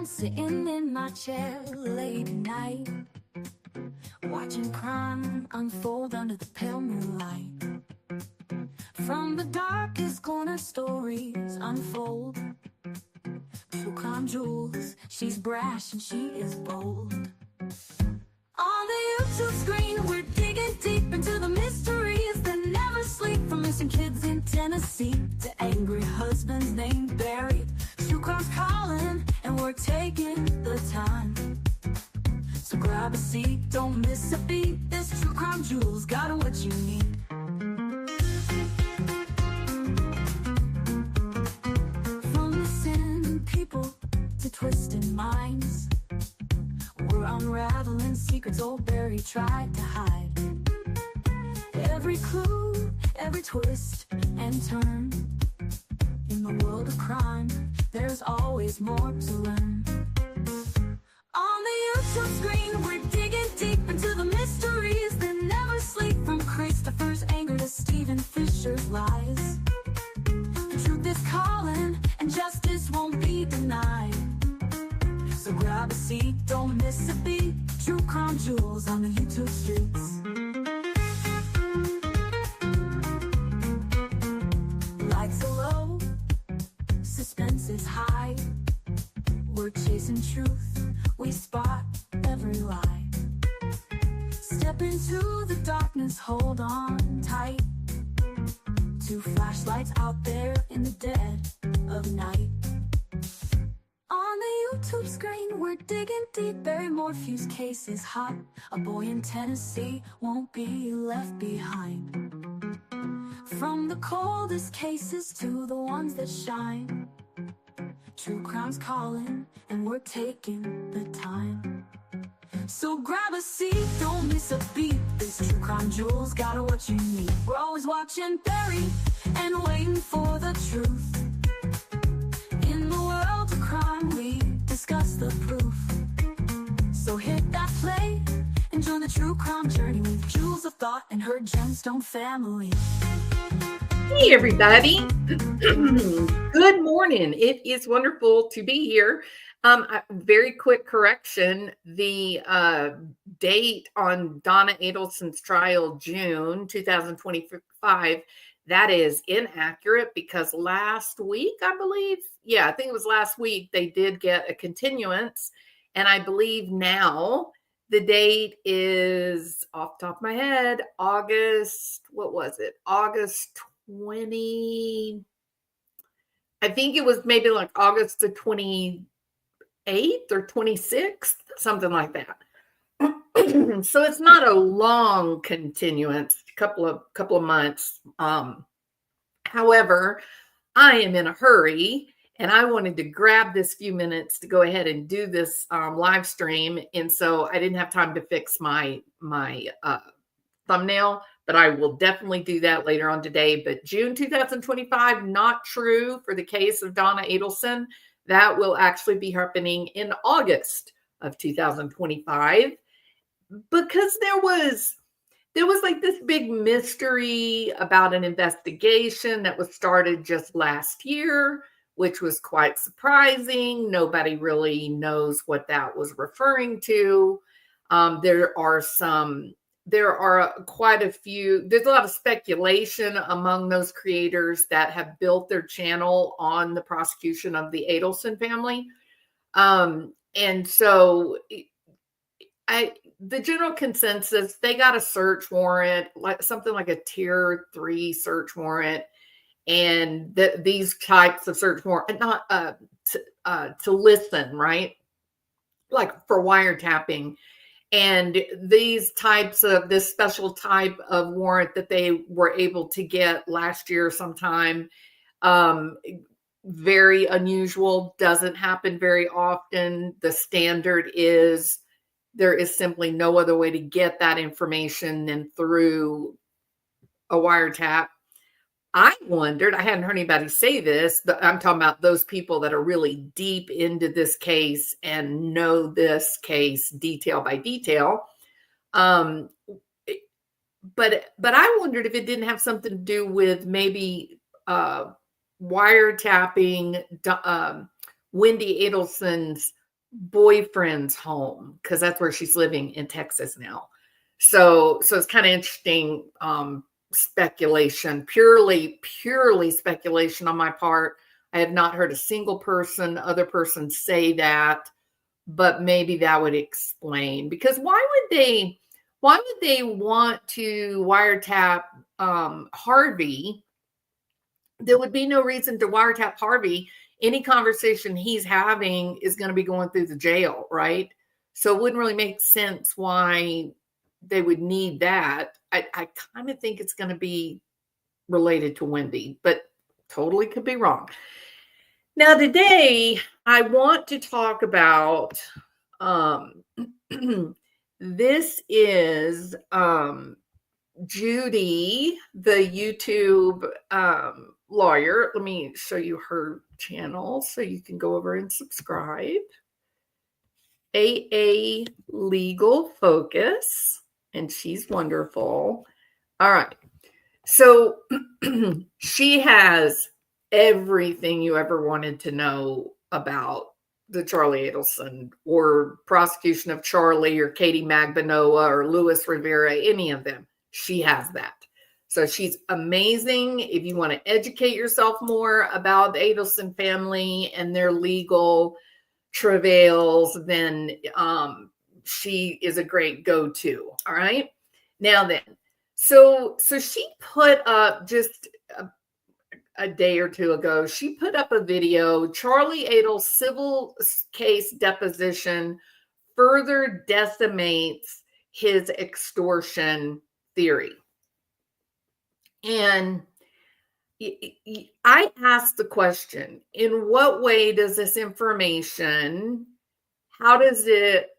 around, sitting in my chair late at night, watching crime unfold under the pale moonlight. From the darkest corner, stories unfold. True crime jewels, she's brash and she is bold. On the YouTube screen, we're digging deep into the mysteries that never sleep. From missing kids in Tennessee to angry husbands named buried. True crime's calling, and we're taking the time. So grab a seat, don't miss a beat. This True Crime Jewels got what you need. From missing people to twisted minds, we're unraveling secrets old Barry tried to hide. Every clue, every twist and turn. In the world of crime, there's always more to learn. On the YouTube screen, we're digging deep into the mysteries that never sleep. From Christopher's anger to Stephen Fisher's lies. The truth is calling, and justice won't be denied. So grab a seat, don't miss a beat. True Crime Jewels on the YouTube streets. Lights are low, suspense is high. We're chasing truth, we spot every lie. Step into the darkness, hold on tight. Two flashlights out there in the dead of night. On the YouTube screen, we're digging deep. Barry Morphew's case is hot. A boy in Tennessee won't be left behind. From the coldest cases to the ones that shine, true crime's calling, and we're taking the time. So grab a seat, don't miss a beat. This True Crime Jewels got what you need. We're always watching Barry and waiting for the truth. In the world of crime, we discuss the proof. So hit that play and join the true crime journey with Jewels of Thought and her Gemstone family. Hey everybody, good morning. It is wonderful to be here. Very quick correction, the date on Donna Adelson's trial, June 2025, that is inaccurate because last week, I believe, I think it was last week, they did get a continuance, and I believe now the date is, off the top of my head, August 20, I think it was maybe like August the 28th or 26th, something like that. So it's not a long continuance, couple of months. However, I am in a hurry and I wanted to grab this few minutes to go ahead and do this live stream. And so I didn't have time to fix my thumbnail, but I will definitely do that later on today. But June 2025, not true for the case of Donna Adelson. That will actually be happening in August of 2025 because there was like this big mystery about an investigation that was started just last year, which was quite surprising. Nobody really knows what that was referring to. There are quite a few, there's a lot of speculation among those creators that have built their channel on the prosecution of the Adelson family. And so the general consensus, they got a search warrant, like something like a tier 3 search warrant. And these types of search warrant, not to listen, right? Like for wiretapping. And this special type of warrant that they were able to get last year sometime, very unusual, doesn't happen very often. The standard is there is simply no other way to get that information than through a wiretap. I wondered, I hadn't heard anybody say this, but I'm talking about those people that are really deep into this case and know this case detail by detail. But I wondered if it didn't have something to do with maybe wiretapping Wendy Adelson's boyfriend's home, because that's where she's living in Texas now. So it's kind of interesting speculation, purely speculation on my part. I have not heard a single other person say that, but maybe that would explain, because why would they want to wiretap Harvey? There would be no reason to wiretap Harvey. Any conversation he's having is going to be going through the jail, right? So it wouldn't really make sense why they would need that. I kind of think it's going to be related to Wendy, but totally could be wrong. Now, today, I want to talk about, this is Judy, the YouTube lawyer. Let me show you her channel so you can go over and subscribe. AA Legal Focus, and she's wonderful. All right. So she has everything you ever wanted to know about the Charlie Adelson or prosecution of Charlie or Katie Magbanua or Luis Rivera, any of them. She has that. So she's amazing. If you want to educate yourself more about the Adelson family and their legal travails, then she is a great go-to. All right. Now then, so she put up just a day or two ago, she put up a video, Charlie Adelson civil case deposition further decimates his extortion theory. And I asked the question, in what way does this information, how does it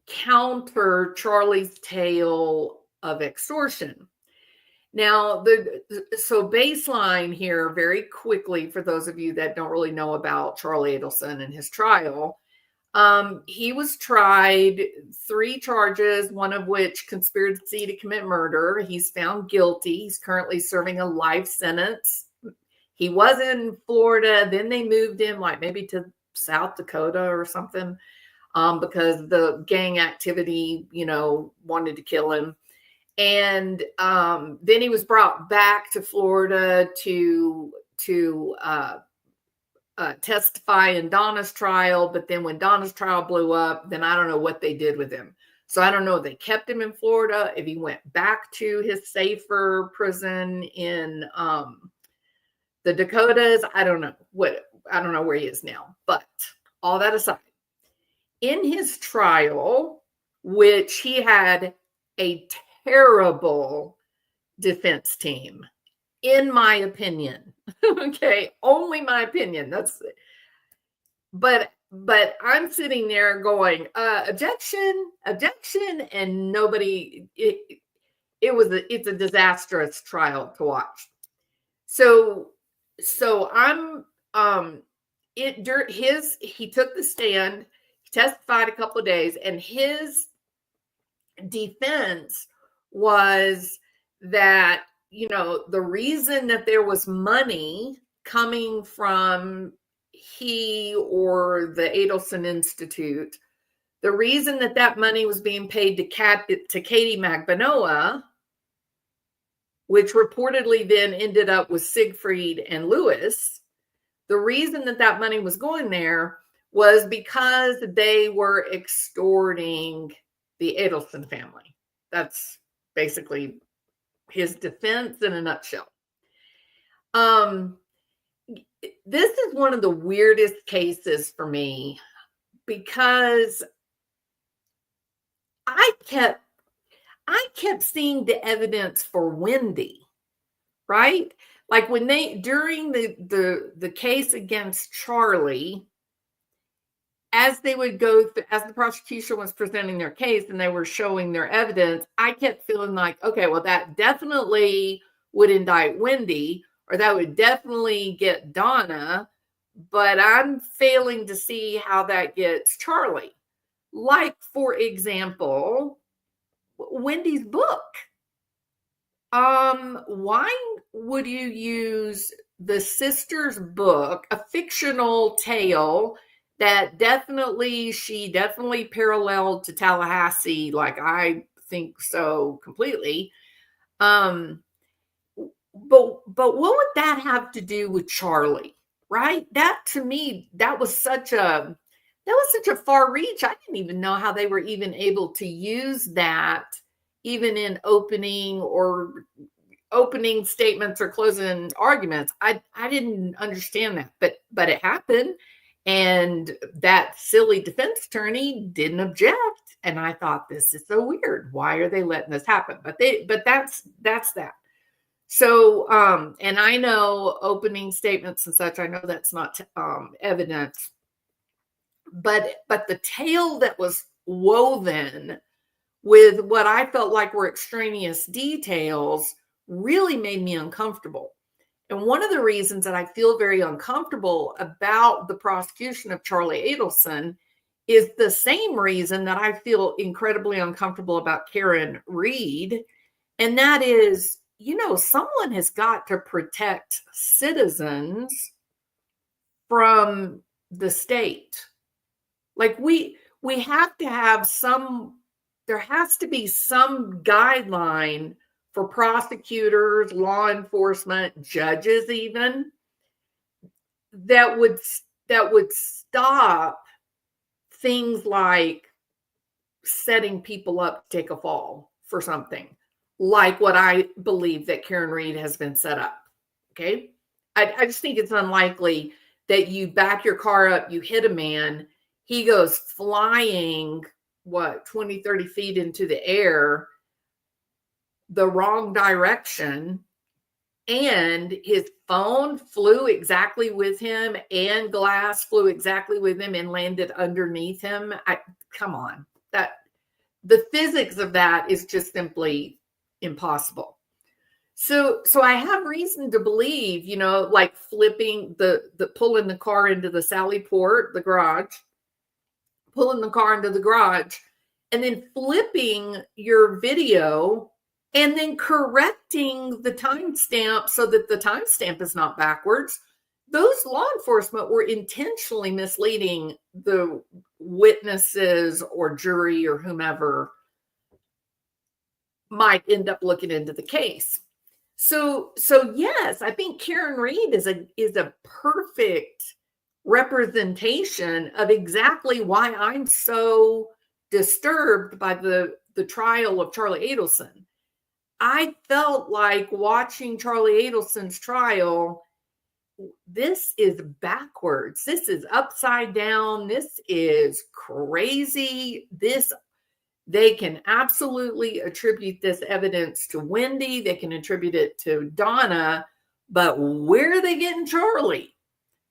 counter Charlie's tale of extortion? Now, so baseline here very quickly for those of you that don't really know about Charlie Adelson and his trial. He was tried 3 charges, one of which conspiracy to commit murder. He's found guilty. He's currently serving a life sentence. He was in Florida. Then they moved him like maybe to South Dakota or something because the gang activity, wanted to kill him. And then he was brought back to Florida to testify in Donna's trial. But then when Donna's trial blew up, then I don't know what they did with him. So I don't know if they kept him in Florida, if he went back to his safer prison in the Dakotas. I don't know where he is now. But all that aside, in his trial, which he had a terrible defense team, in my opinion. Okay, only my opinion. That's it. But I'm sitting there going, objection, and nobody. It's a disastrous trial to watch. So I'm he took the stand, he testified a couple of days, and his defense was that, the reason that there was money coming from he or the Adelson Institute, the reason that money was being paid to Katie Magbanua, which reportedly then ended up with Siegfriedo and Luis, the reason that money was going there was because they were extorting the Adelson family. That's basically his defense in a nutshell. This is one of the weirdest cases for me because I kept seeing the evidence for Wendy, right? Like when during the case against Charlie, as they would go as the prosecution was presenting their case and they were showing their evidence, I kept feeling like, okay, well, that definitely would indict Wendy, or that would definitely get Donna, but I'm failing to see how that gets Charlie. Like, for example, Wendy's book. Why would you use the sister's book, a fictional tale that she definitely paralleled to Tallahassee, like I think so completely. But what would that have to do with Charlie, right? That to me, that was such a far reach. I didn't even know how they were even able to use that, even in opening statements or closing arguments. I didn't understand that, but it happened, and that silly defense attorney didn't object, and I thought, this is so weird. Why are they letting this happen? But that's that. So, and I know opening statements and such, I know that's not evidence, but the tale that was woven with what I felt like were extraneous details really made me uncomfortable. And one of the reasons that I feel very uncomfortable about the prosecution of Charlie Adelson is the same reason that I feel incredibly uncomfortable about Karen Reed. And that is, someone has got to protect citizens from the state. Like we have to have there has to be some guideline for prosecutors, law enforcement, judges even, that would stop things like setting people up to take a fall for something, like what I believe that Karen Reed has been set up. Okay. I just think it's unlikely that you back your car up, you hit a man, he goes flying, 20, 30 feet into the air, the wrong direction, and his phone flew exactly with him and glass flew exactly with him and landed underneath him. Come on, that the physics of that is just simply impossible. So I have reason to believe, like flipping pulling the car into the Sally Port, the garage, pulling the car into the garage, and then flipping your video and then correcting the timestamp so that the timestamp is not backwards. Those law enforcement were intentionally misleading the witnesses or jury or whomever might end up looking into the case. So yes, I think Karen Reed is a perfect representation of exactly why I'm so disturbed by the trial of Charlie Adelson. I felt like watching Charlie Adelson's trial, this is backwards. This is upside down. This is crazy. They can absolutely attribute this evidence to Wendy. They can attribute it to Donna, but where are they getting Charlie?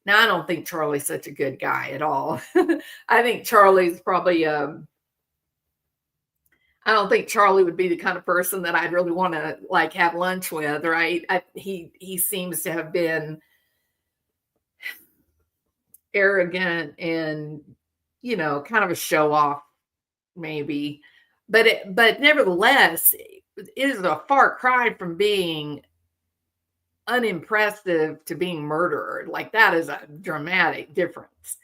Now, I don't think Charlie's such a good guy at all. I think Charlie's probably, I don't think Charlie would be the kind of person that I'd really want to like have lunch with, right? He seems to have been arrogant and, kind of a show off maybe, but nevertheless, it is a far cry from being unimpressive to being murdered. Like that is a dramatic difference.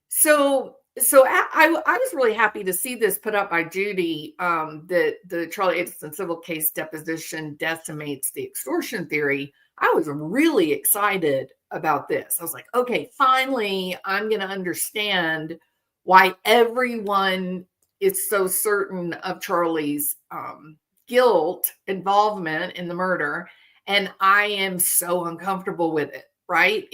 So I was really happy to see this put up by Judy, that the Charlie Adelson civil case deposition decimates the extortion theory. I was really excited about this. I was like, okay, finally, I'm going to understand why everyone is so certain of Charlie's guilt, involvement in the murder. And I am so uncomfortable with it, right?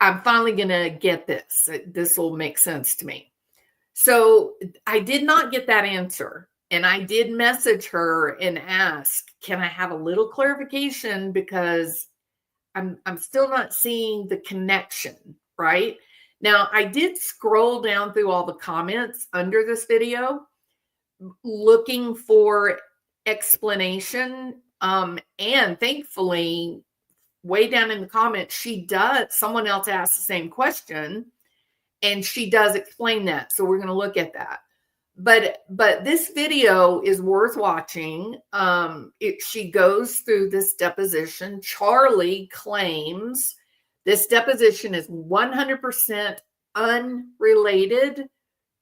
I'm finally going to get this. This will make sense to me. So I did not get that answer. And I did message her and ask, can I have a little clarification? Because I'm still not seeing the connection, right? Now, I did scroll down through all the comments under this video, looking for explanation. And thankfully, way down in the comments, someone else asked the same question, and she does explain that. So we're going to look at that. but this video is worth watching. She goes through this deposition. Charlie claims this deposition is 100% unrelated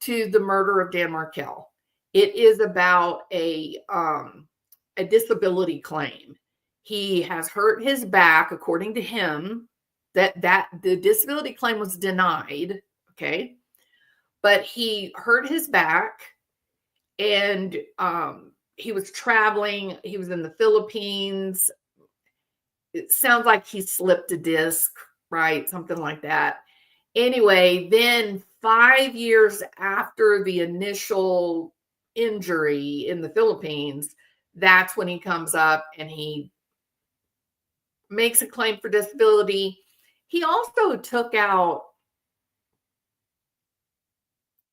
to the murder of Dan Markell. It is about a disability claim. He has hurt his back, according to him, that the disability claim was denied, okay? But he hurt his back, and he was traveling. He was in the Philippines. It sounds like he slipped a disc, right? Something like that. Anyway, then 5 years after the initial injury in the Philippines, that's when he comes up and he makes a claim for disability. He also took out,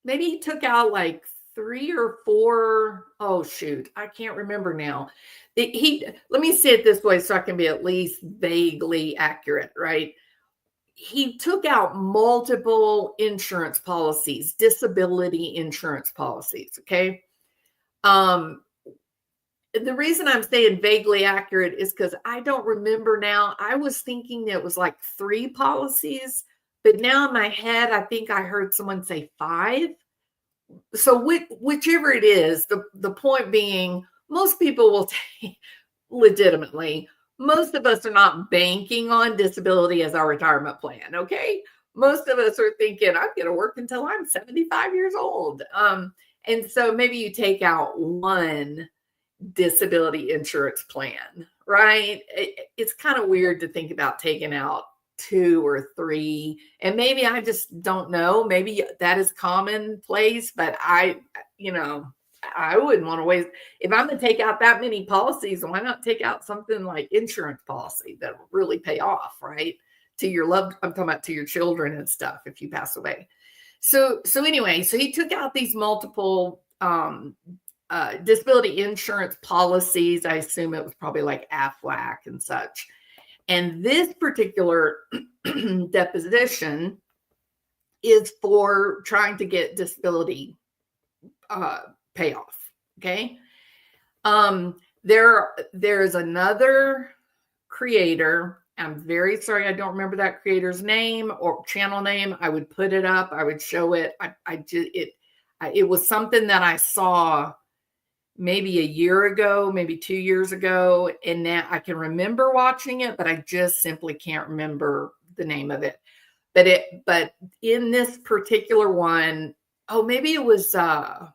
maybe he took out like 3 or 4, oh shoot, I can't remember now. Let me say it this way so I can be at least vaguely accurate, right? He took out multiple insurance policies, disability insurance policies, okay? The reason I'm saying vaguely accurate is because I don't remember now. I was thinking it was like 3 policies, but now in my head, I think I heard someone say 5. So whichever it is, the point being, most people will take, legitimately, most of us are not banking on disability as our retirement plan, okay? Most of us are thinking, I'm going to work until I'm 75 years old. And so maybe you take out 1 disability insurance plan, right? It's kind of weird to think about taking out 2 or 3, and maybe I just don't know. Maybe that is commonplace, but I wouldn't want to waste. If I'm going to take out that many policies, why not take out something like insurance policy that will really pay off, right? To your loved, I'm talking about to your children and stuff if you pass away. So anyway, so he took out these multiple disability insurance policies. I assume it was probably like Aflac and such. And this particular deposition is for trying to get disability payoff. Okay. There's another creator. I'm very sorry, I don't remember that creator's name or channel name. I would put it up. I would show it. It was something that I saw maybe a year ago, maybe 2 years ago. And now I can remember watching it, but I just simply can't remember the name of it. But in this particular one, oh, maybe it was Cat.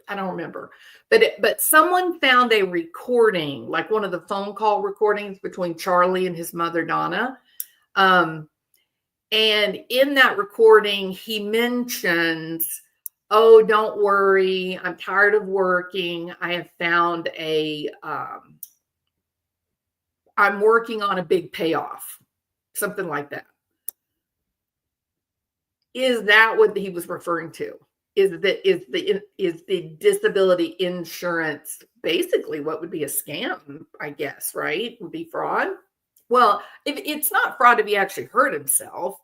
I don't remember. But someone found a recording, like one of the phone call recordings between Charlie and his mother, Donna. And in that recording, he mentions, oh, don't worry, I'm tired of working. I have found I'm working on a big payoff, something like that. Is that what he was referring to? Is the disability insurance basically what would be a scam, I guess, right? Would be fraud? Well, if it's not fraud if he actually hurt himself,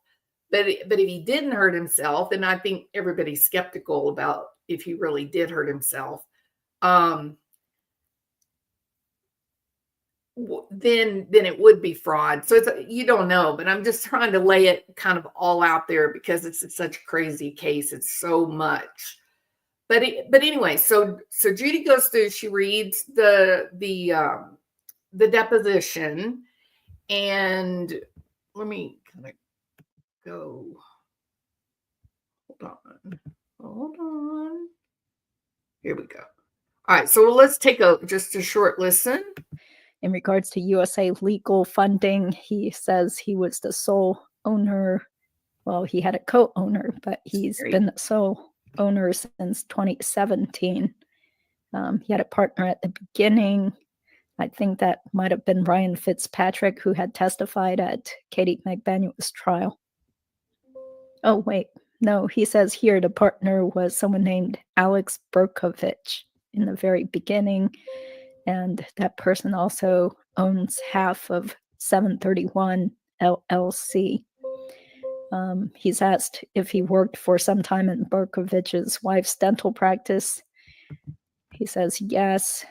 but if he didn't hurt himself, and I think everybody's skeptical about if he really did hurt himself, then it would be fraud. So you don't know, but I'm just trying to lay it kind of all out there because it's such a crazy case. It's so much. But anyway, so Judy goes through, she reads the deposition, and let me kind of go. Hold on. Here we go. All right, so let's take just a short listen. In regards to USA legal funding, he says he was the sole owner. Well, he had a co-owner, but he's been the sole owner since 2017. He had a partner at the beginning. I think that might have been Ryan Fitzpatrick, who had testified at Katie Magbanua's trial. Oh, wait. No, he says here the partner was someone named Alex Berkovich in the very beginning. And that person also owns half of 731 LLC. He's asked if he worked for some time in Berkovich's wife's dental practice. He says yes,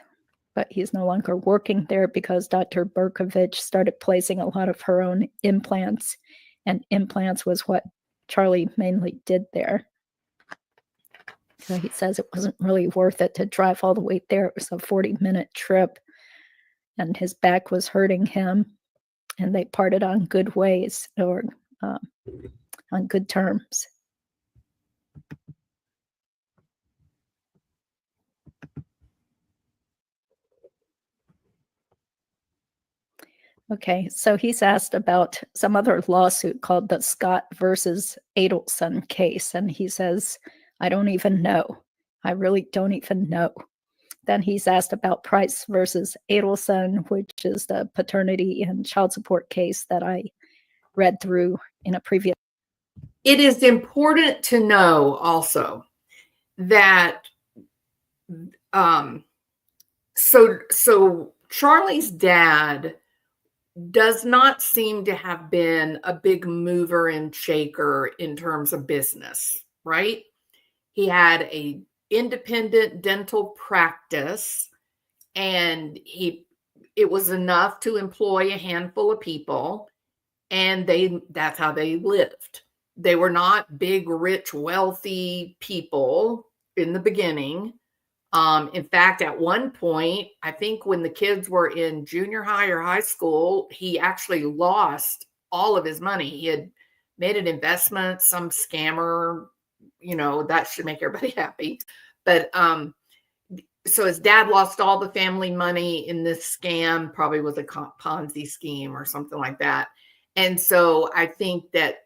but he's no longer working there because Dr. Berkovich started placing a lot of her own implants, and implants was what Charlie mainly did there. So he says it wasn't really worth it to drive all the way there. It was a 40-minute trip, and his back was hurting him, and they parted on good ways, or on good terms. Okay, so he's asked about some other lawsuit called the Scott versus Adelson case, and he says, I don't even know. I really don't even know. Then he's asked about Price versus Adelson, which is the paternity and child support case that I read through in a previous. It is important to know also that so Charlie's dad does not seem to have been a big mover and shaker in terms of business, right? He had a independent dental practice, and it was enough to employ a handful of people, and that's how they lived. They were not big, rich, wealthy people in the beginning. In fact, at one point, I think when the kids were in junior high or high school, he actually lost all of his money. He had made an investment, some scammer, that should make everybody happy. But so his dad lost all the family money in this scam, probably was a Ponzi scheme or something like that. And so I think that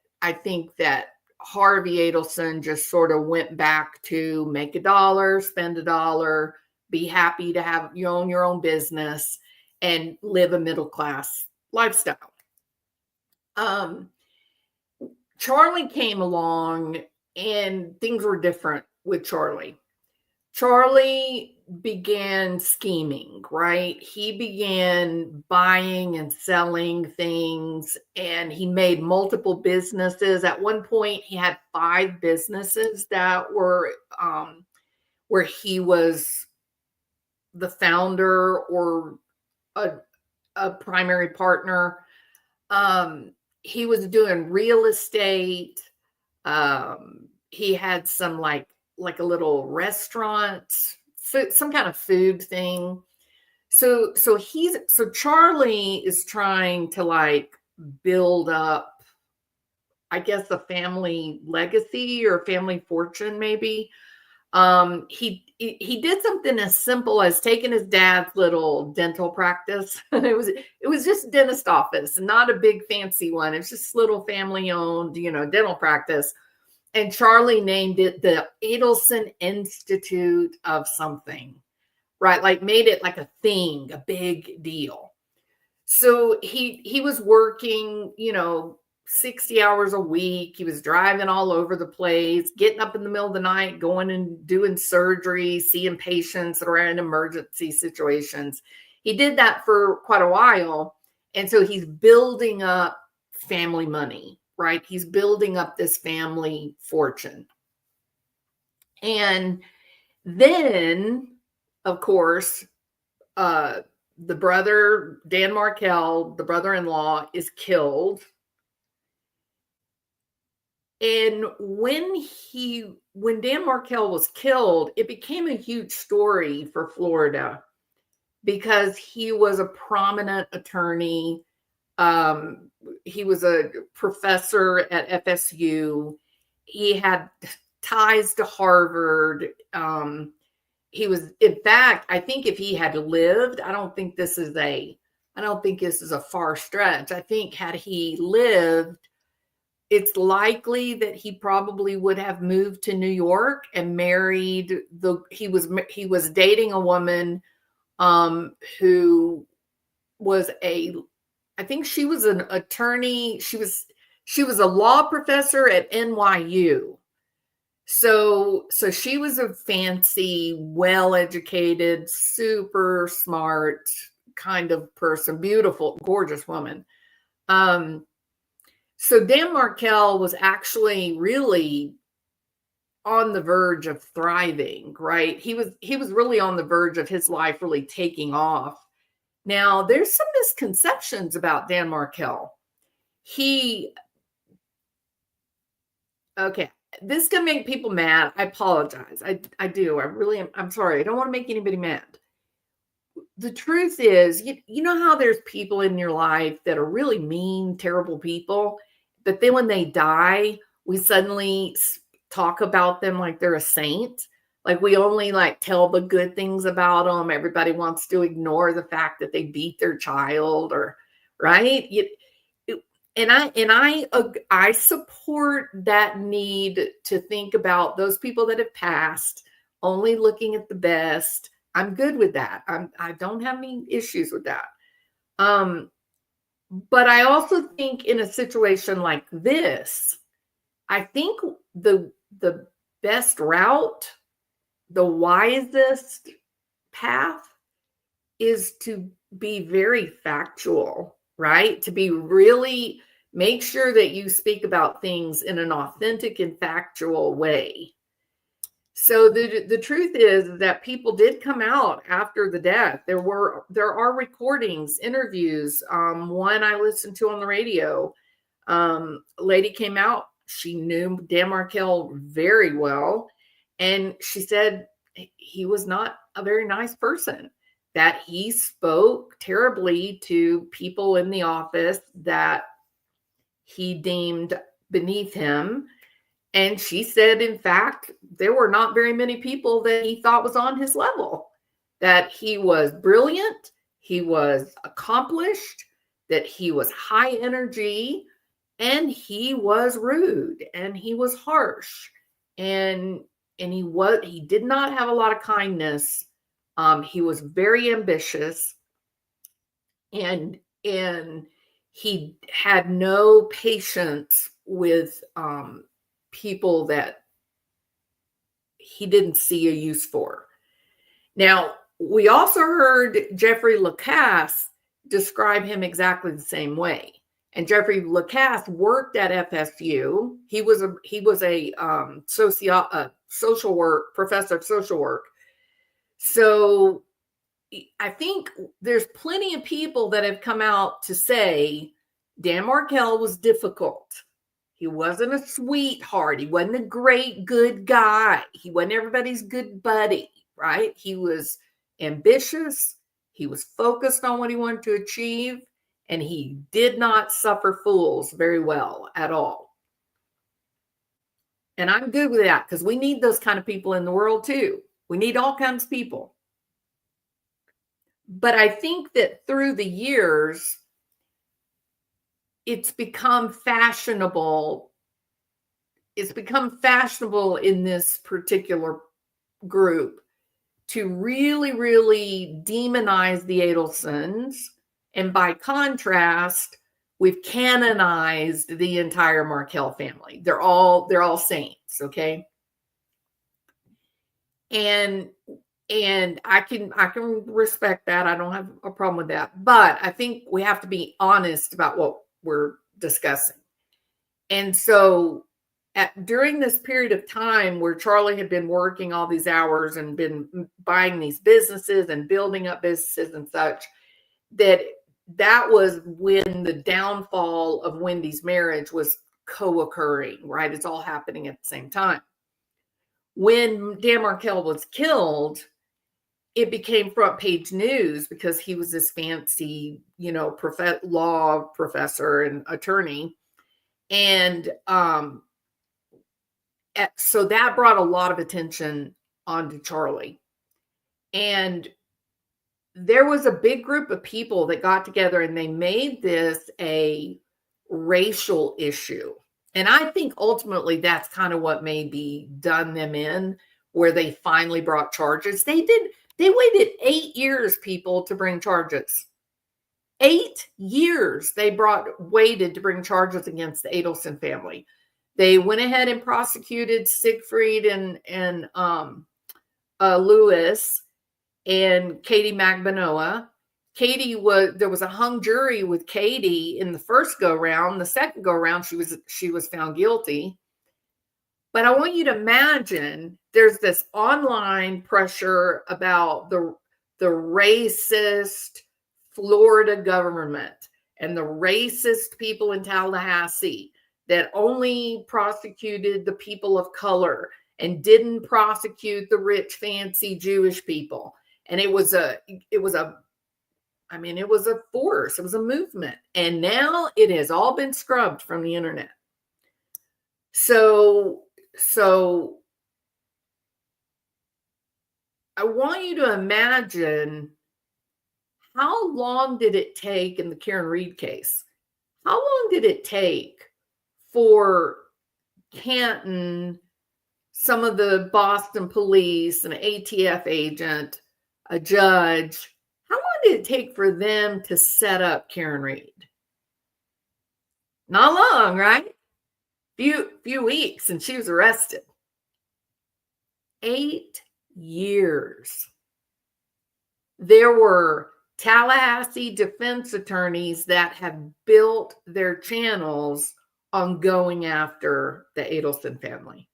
Harvey Adelson just sort of went back to make a dollar, spend a dollar, be happy to have own your own business and live a middle class lifestyle. Charlie came along and things were different with Charlie. Charlie began scheming, right? He began buying and selling things, and he made multiple businesses. At one point, he had 5 businesses that were where he was the founder or a primary partner. He was doing real estate. He had some like a little restaurant, some kind of food thing. So Charlie is trying to build up, I guess, a family legacy or family fortune, maybe. He did something as simple as taking his dad's little dental practice. It was just a dentist office, not a big fancy one. It was just little family owned, dental practice. And Charlie named it the Adelson Institute of something, right? Made it like a thing, a big deal. So he was working, 60 hours a week. He was driving all over the place, getting up in the middle of the night, going and doing surgery, seeing patients that are in emergency situations. He did that for quite a while. And so he's building up family money, right? He's building up this family fortune. And then, of course, the brother, Dan Markell, the brother-in-law, is killed. And when Dan Markell was killed, it became a huge story for Florida because he was a prominent attorney. He was a professor at FSU. He had ties to Harvard. He was, in fact, I think if he had lived, I don't think this is a far stretch. I think had he lived, it's likely that he probably would have moved to New York and married he was dating a woman who was I think she was an attorney. She was a law professor at NYU. So she was a fancy, well-educated, super smart kind of person, beautiful, gorgeous woman. So Dan Markell was actually really on the verge of thriving, right? He was really on the verge of his life really taking off. Now, there's some misconceptions about Dan Markell. Okay, this is gonna make people mad. I apologize. I do. I really am. I'm sorry. I don't want to make anybody mad. The truth is, you know how there's people in your life that are really mean, terrible people, but then when they die, we suddenly talk about them like they're a saint. Like we only like tell the good things about them. Everybody wants to ignore the fact that they beat their child, or right. I support that need to think about those people that have passed, only looking at the best. I'm good with that. I don't have any issues with that. But I also think in a situation like this, I think the best route, the wisest path is to be very factual, right? To be really make sure that you speak about things in an authentic and factual way. So the truth is that people did come out after the death. There are recordings, interviews. One I listened to on the radio. A lady came out. She knew Dan Markell very well, and she said he was not a very nice person, that he spoke terribly to people in the office that he deemed beneath him. And she said, in fact, there were not very many people that he thought was on his level, that he was brilliant, he was accomplished, that he was high energy, and he was rude, and he was harsh, and he did not have a lot of kindness. He was very ambitious, and he had no patience with people that he didn't see a use for. Now, we also heard Jeffrey Lacasse describe him exactly the same way. And Jeffrey Lacasse worked at FSU. He was a social work professor of social work. So I think there's plenty of people that have come out to say Dan Markell was difficult. He wasn't a sweetheart. He wasn't a great, good guy. He wasn't everybody's good buddy, right? He was ambitious. He was focused on what he wanted to achieve, and he did not suffer fools very well at all. And I'm good with that, because we need those kind of people in the world too. We need all kinds of people. But I think that through the years, it's become fashionable. It's become fashionable in this particular group to really, really demonize the Adelsons. And by contrast, we've canonized the entire Markell family. They're all saints, okay? And I can respect that. I don't have a problem with that. But I think we have to be honest about what we're discussing. And so during this period of time where Charlie had been working all these hours and been buying these businesses and building up businesses and such, that was when the downfall of Wendy's marriage was co-occurring, right? It's all happening at the same time. When Dan Markell was killed, it became front page news because he was this fancy, law professor and attorney. And so that brought a lot of attention onto Charlie. And there was a big group of people that got together and they made this a racial issue. And I think ultimately that's kind of what maybe done them in, where they finally brought charges. They waited 8 years, people, to bring charges. 8 years they waited to bring charges against the Adelson family. They went ahead and prosecuted Siegfried and Lewis and Katie Magbanua, there was a hung jury with Katie in the first go round. The second go round, she was found guilty. But I want you to imagine there's this online pressure about the racist Florida government and the racist people in Tallahassee that only prosecuted the people of color and didn't prosecute the rich, fancy Jewish people. And it was a force, it was a movement. And now it has all been scrubbed from the internet. So I want you to imagine, how long did it take in the Karen Reed case? How long did it take for Canton, some of the Boston police, an ATF agent, a judge, how long did it take for them to set up Karen Reed? Not long, right? Few weeks, and she was arrested. 8 years. There were Tallahassee defense attorneys that have built their channels on going after the Adelson family.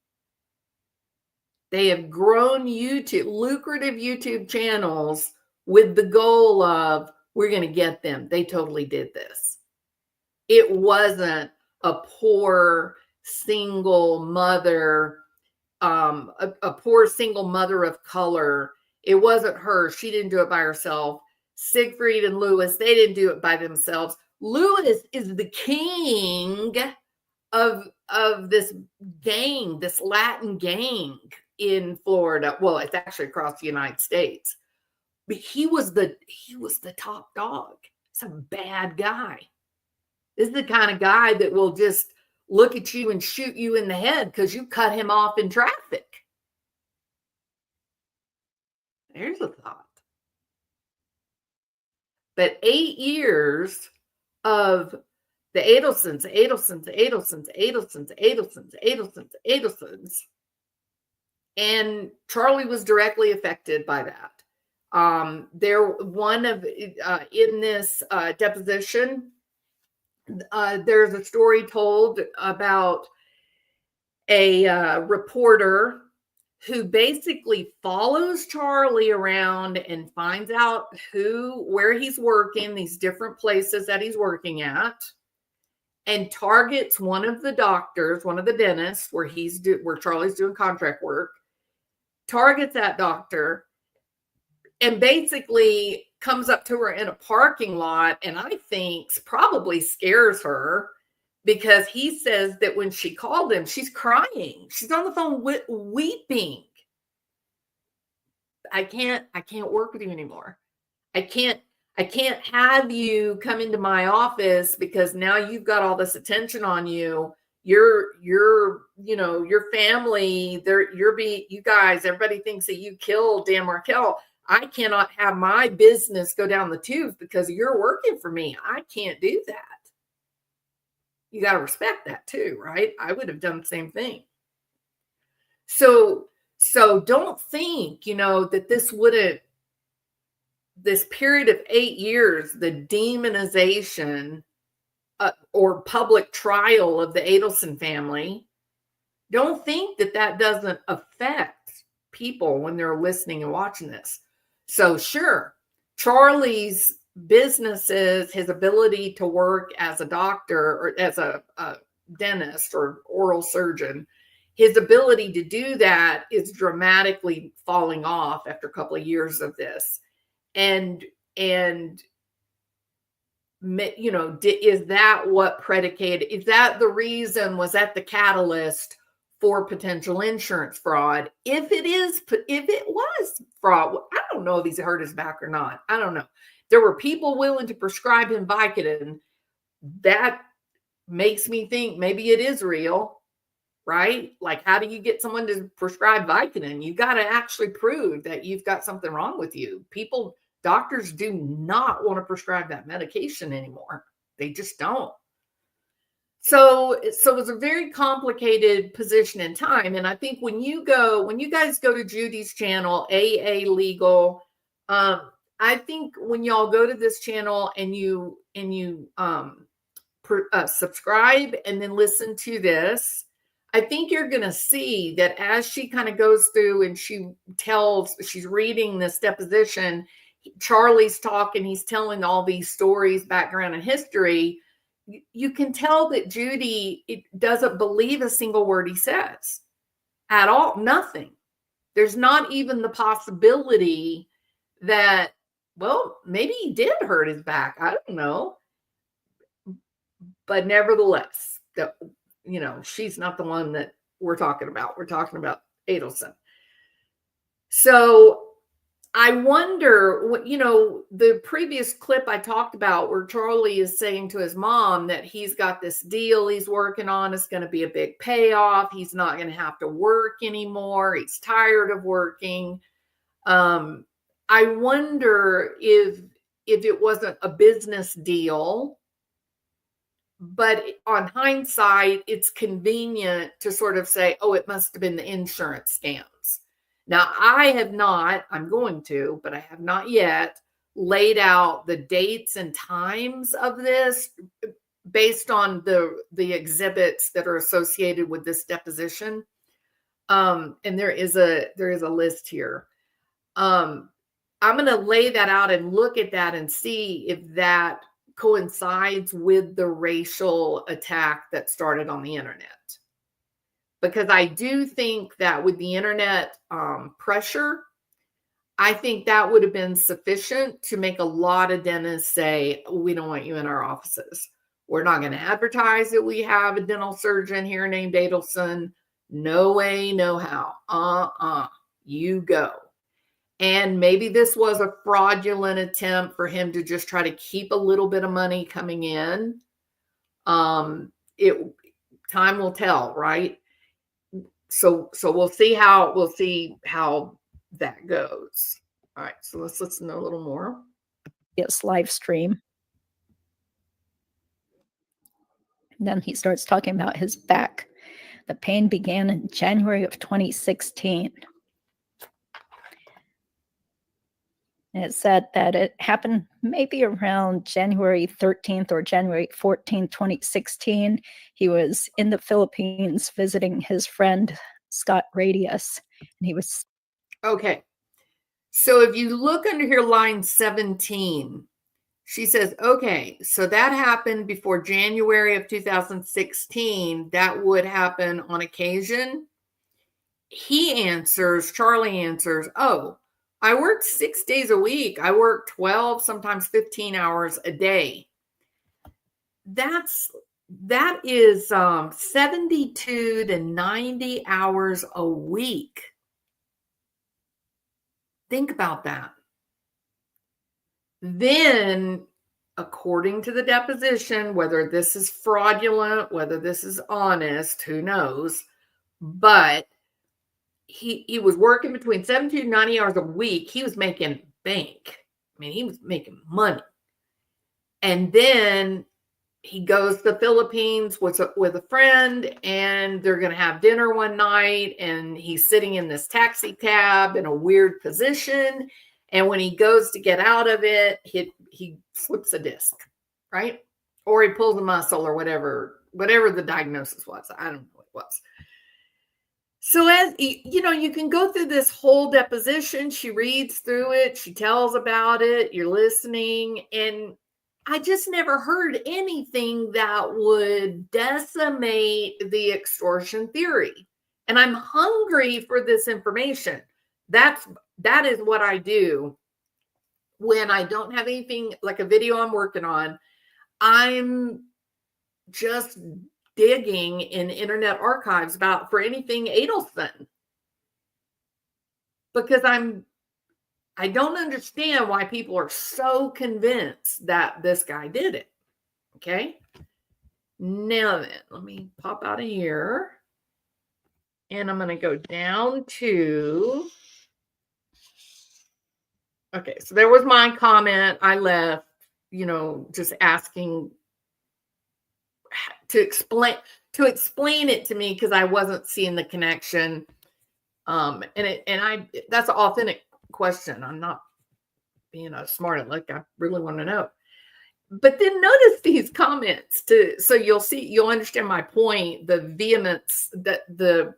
They have grown lucrative YouTube channels with the goal of, we're going to get them. They totally did this. It wasn't a poor single mother, a poor single mother of color. It wasn't her. She didn't do it by herself. Siegfried and Lewis, they didn't do it by themselves. Lewis is the king of this gang, this Latin gang in Florida. Well, it's actually across the United States. But he was the top dog. He's a bad guy. This is the kind of guy that will just look at you and shoot you in the head because you cut him off in traffic. There's a thought. But 8 years of the Adelsons, and Charlie was directly affected by that. In this deposition, there's a story told about a reporter who basically follows Charlie around and finds out where he's working, these different places that he's working at, and targets one of the doctors, one of the dentists where Charlie's doing contract work, targets that doctor, and basically comes up to her in a parking lot, and I think probably scares her, because he says that when she called him, she's crying. She's on the phone weeping. I can't work with you anymore. I can't have you come into my office because now you've got all this attention on you. Your family, you guys, everybody thinks that you killed Dan Markell. I cannot have my business go down the tubes because you're working for me. I can't do that. You got to respect that too, right? I would have done the same thing. So don't think, that this period of 8 years, the demonization or public trial of the Adelson family, don't think that doesn't affect people when they're listening and watching this. So sure, Charlie's businesses, his ability to work as a doctor or as a dentist or oral surgeon, his ability to do that is dramatically falling off after a couple of years of this. And is that what predicated? Is that the reason? Was that the catalyst for potential insurance fraud? If it was fraud, I don't know if he's hurt his back or not. I don't know. There were people willing to prescribe him Vicodin. That makes me think maybe it is real, right? Like, how do you get someone to prescribe Vicodin? You got to actually prove that you've got something wrong with you. Doctors do not want to prescribe that medication anymore. They just don't. So it's a very complicated position in time. And I think when you guys go to Judy's channel, AA Legal, I think when y'all go to this channel and you subscribe and then listen to this, I think you're going to see that as she kind of goes through and she's reading this deposition, Charlie's talking, he's telling all these stories, background and history. You can tell that Judy doesn't believe a single word he says at all. Nothing. There's not even the possibility that, well, maybe he did hurt his back. I don't know. But nevertheless, she's not the one that we're talking about. We're talking about Adelson. So I wonder, the previous clip I talked about where Charlie is saying to his mom that he's got this deal he's working on. It's going to be a big payoff. He's not going to have to work anymore. He's tired of working. I wonder if it wasn't a business deal, but on hindsight, it's convenient to sort of say, oh, it must have been the insurance scams. Now, I'm going to, but I have not yet laid out the dates and times of this based on the exhibits that are associated with this deposition. And there is a list here. I'm going to lay that out and look at that and see if that coincides with the racial attack that started on the internet. Because I do think that with the internet pressure, I think that would have been sufficient to make a lot of dentists say, we don't want you in our offices. We're not going to advertise that we have a dental surgeon here named Adelson. No way, no how. You go. And maybe this was a fraudulent attempt for him to just try to keep a little bit of money coming in. Time will tell, right? So we'll see how that goes. All right, so let's listen to a little more. Yes, live stream. And then he starts talking about his back. The pain began in January of 2016. And it said that it happened maybe around January 13th or January 14th, 2016. He was in the Philippines visiting his friend, Scott Radius. And he was... Okay. So if you look under here, line 17, she says, okay, so that happened before January of 2016. That would happen on occasion. Charlie answers, oh, I worked 6 days a week. I work 12, sometimes 15 hours a day. That is 72 to 90 hours a week. Think about that. Then, according to the deposition, whether this is fraudulent, whether this is honest, who knows, but he was working between 70 to 90 hours a week. He was making bank. I mean, he was making money. And then he goes to the Philippines with a friend, and they're going to have dinner one night, and he's sitting in this taxi cab in a weird position. And when he goes to get out of it, he slips a disc, right? Or he pulls a muscle or whatever the diagnosis was. I don't know what it was. So as you can go through this whole deposition. She reads through it. She tells about it. You're listening. And I just never heard anything that would decimate the extortion theory. And I'm hungry for this information. That is what I do when I don't have anything like a video I'm working on. I'm just digging in internet archives for anything Adelson, because I don't understand why people are so convinced that this guy did it. Okay. Now then, let me pop out of here, and I'm going to go down to, okay. So there was my comment I left, just asking to explain it to me, because I wasn't seeing the connection. That's an authentic question. I'm not being a smart aleck, I really want to know. But then notice these comments so you'll understand my point. The vehemence that the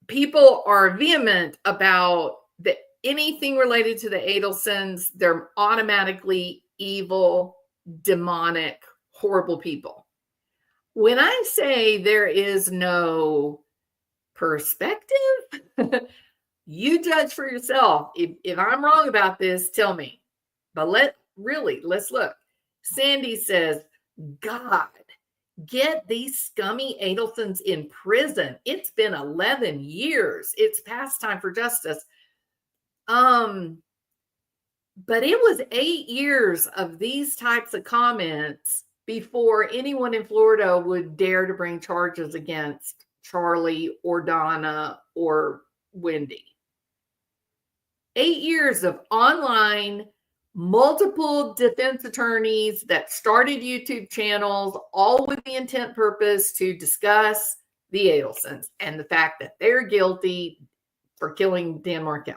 people are vehement about anything related to the Adelsons. They're automatically evil, demonic, horrible people. When I say there is no perspective, you judge for yourself. If I'm wrong about this, tell me. But let's look. Sandy says, God, get these scummy Adelsons in prison. It's been 11 years. It's past time for justice. But it was 8 years of these types of comments before anyone in Florida would dare to bring charges against Charlie or Donna or Wendy. 8 years of online, multiple defense attorneys that started YouTube channels, all with the intent purpose to discuss the Adelsons and the fact that they're guilty for killing Dan Markell.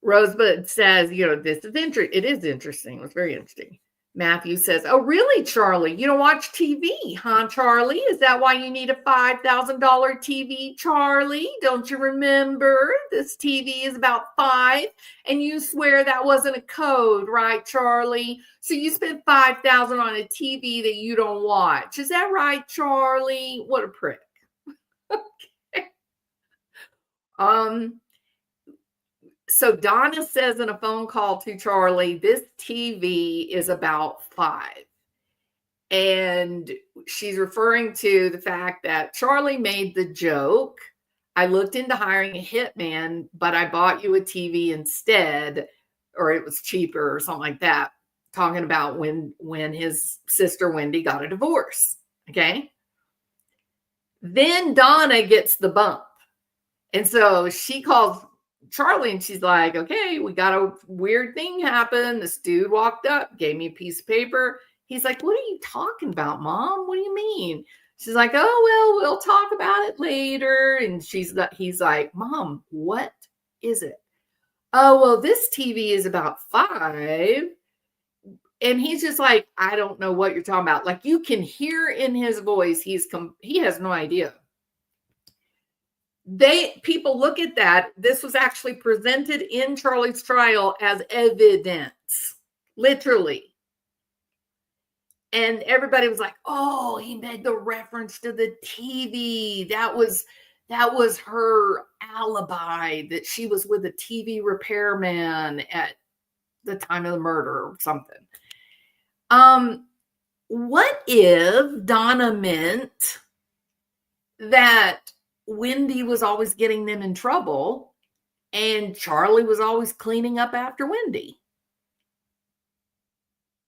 Rosebud says, this is interesting. It is interesting. It's very interesting. Matthew says, oh, really, Charlie? You don't watch TV, huh, Charlie? Is that why you need a $5,000 TV, Charlie? Don't you remember? This TV is about $5,000, and you swear that wasn't a code, right, Charlie? So you spent $5,000 on a TV that you don't watch. Is that right, Charlie? What a prick. Okay. So Donna says in a phone call to Charlie, this TV is about $5,000. And she's referring to the fact that Charlie made the joke, I looked into hiring a hitman, but I bought you a TV instead, or it was cheaper or something like that, talking about when his sister Wendy got a divorce. Okay. Then Donna gets the bump. And so she calls Charlie and she's like, okay, we got a weird thing happen. This dude walked up, gave me a piece of paper. He's like, what are you talking about, Mom? What do you mean? She's like, oh, well, we'll talk about it later. And he's like, Mom, what is it? Oh, well, this TV is about $5,000. And he's just like, I don't know what you're talking about. Like, you can hear in his voice, he has no idea. People look at that. This was actually presented in Charlie's trial as evidence, literally. And everybody was like, oh, he made the reference to the TV. That was her alibi, that she was with a TV repairman at the time of the murder or something. What if Donna meant that Wendy was always getting them in trouble and Charlie was always cleaning up after Wendy?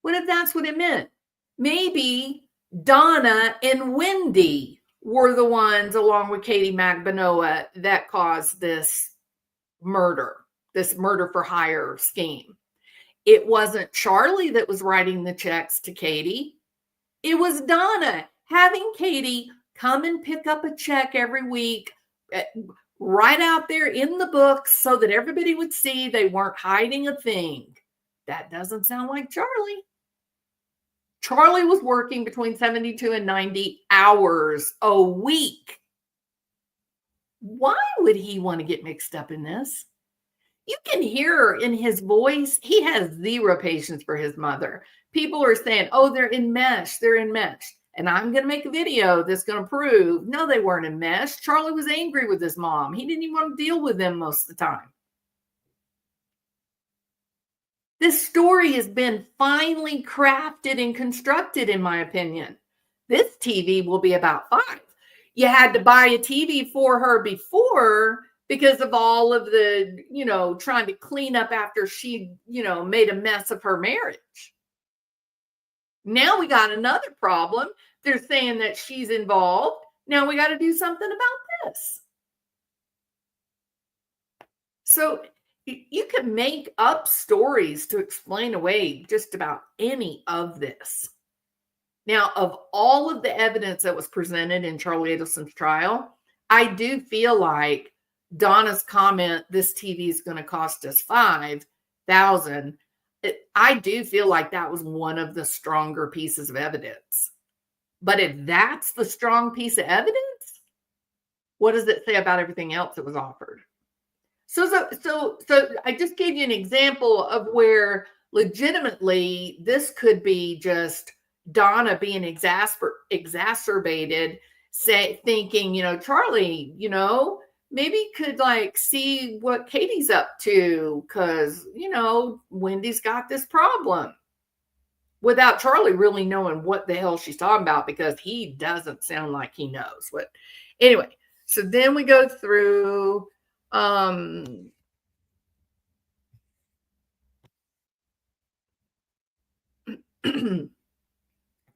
What if that's what it meant? Maybe Donna and Wendy were the ones, along with Katie Magbanua, that caused this murder for hire scheme. It wasn't Charlie that was writing the checks to Katie. It was Donna having Katie come and pick up a check every week, right out there in the books so that everybody would see they weren't hiding a thing. That doesn't sound like Charlie. Charlie was working between 72 and 90 hours a week. Why would he want to get mixed up in this? You can hear in his voice, he has zero patience for his mother. People are saying, oh, they're enmeshed. And I'm going to make a video that's going to prove, no, they weren't enmeshed. Charlie was angry with his mom. He didn't even want to deal with them most of the time. This story has been finely crafted and constructed, in my opinion. This TV will be about $5,000. You had to buy a TV for her before because of all of the, trying to clean up after she, made a mess of her marriage. Now we got another problem. They're saying that she's involved. Now we got to do something about this. So you can make up stories to explain away just about any of this. Now, of all of the evidence that was presented in Charlie Adelson's trial, I do feel like Donna's comment, this TV is going to cost us $5,000. I do feel like that was one of the stronger pieces of evidence. But if that's the strong piece of evidence, what does it say about everything else that was offered? So I just gave you an example of where legitimately this could be just Donna being exacerbated, thinking, Charlie, maybe could like see what Katie's up to because, Wendy's got this problem, without Charlie really knowing what the hell she's talking about, because he doesn't sound like he knows what. Anyway, so then we go through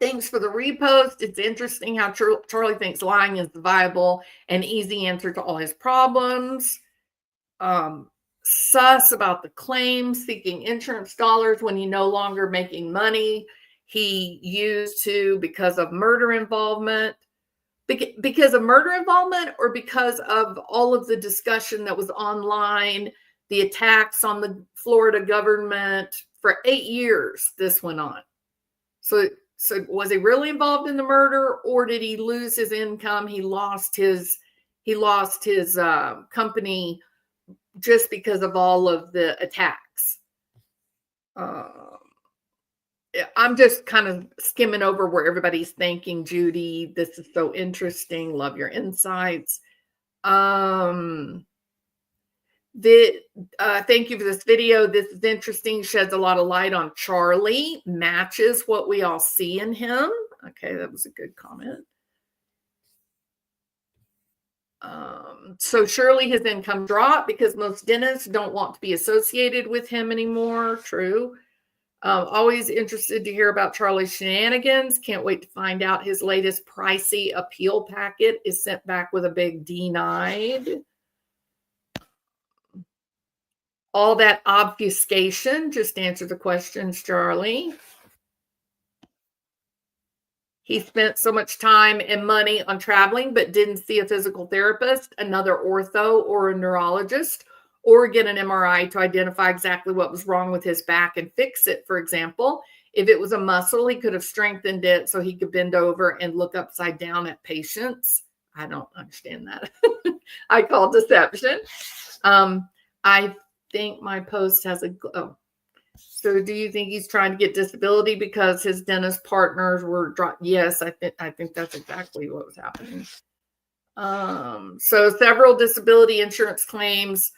thanks for the repost. It's interesting how Charlie thinks lying is the viable and easy answer to all his problems. Sus about the claims, seeking insurance dollars when he no longer making money he used to because of murder involvement. Because of murder involvement, or because of all of the discussion that was online, the attacks on the Florida government for 8 years, this went on. So was he really involved in the murder, or did he lose his income? He lost his company just because of all of the attacks. I'm just kind of skimming over where everybody's thanking Judy. This is so interesting. Love your insights. Thank you for this video. This is interesting. Sheds a lot of light on Charlie. Matches what we all see in him. Okay, that was a good comment. So surely his income dropped because most dentists don't want to be associated with him anymore. True. Always interested to hear about Charlie's shenanigans. Can't wait to find out his latest pricey appeal packet is sent back with a big denied. All that obfuscation. Just answer the questions, Charlie. He spent so much time and money on traveling, but didn't see a physical therapist, another ortho, or a neurologist, or get an MRI to identify exactly what was wrong with his back and fix it. For example, if it was a muscle, he could have strengthened it so he could bend over and look upside down at patients. I don't understand that. I call deception. I think my post has a... Oh. So do you think he's trying to get disability because his dentist partners were... Yes, I think that's exactly what was happening. So several disability insurance claims,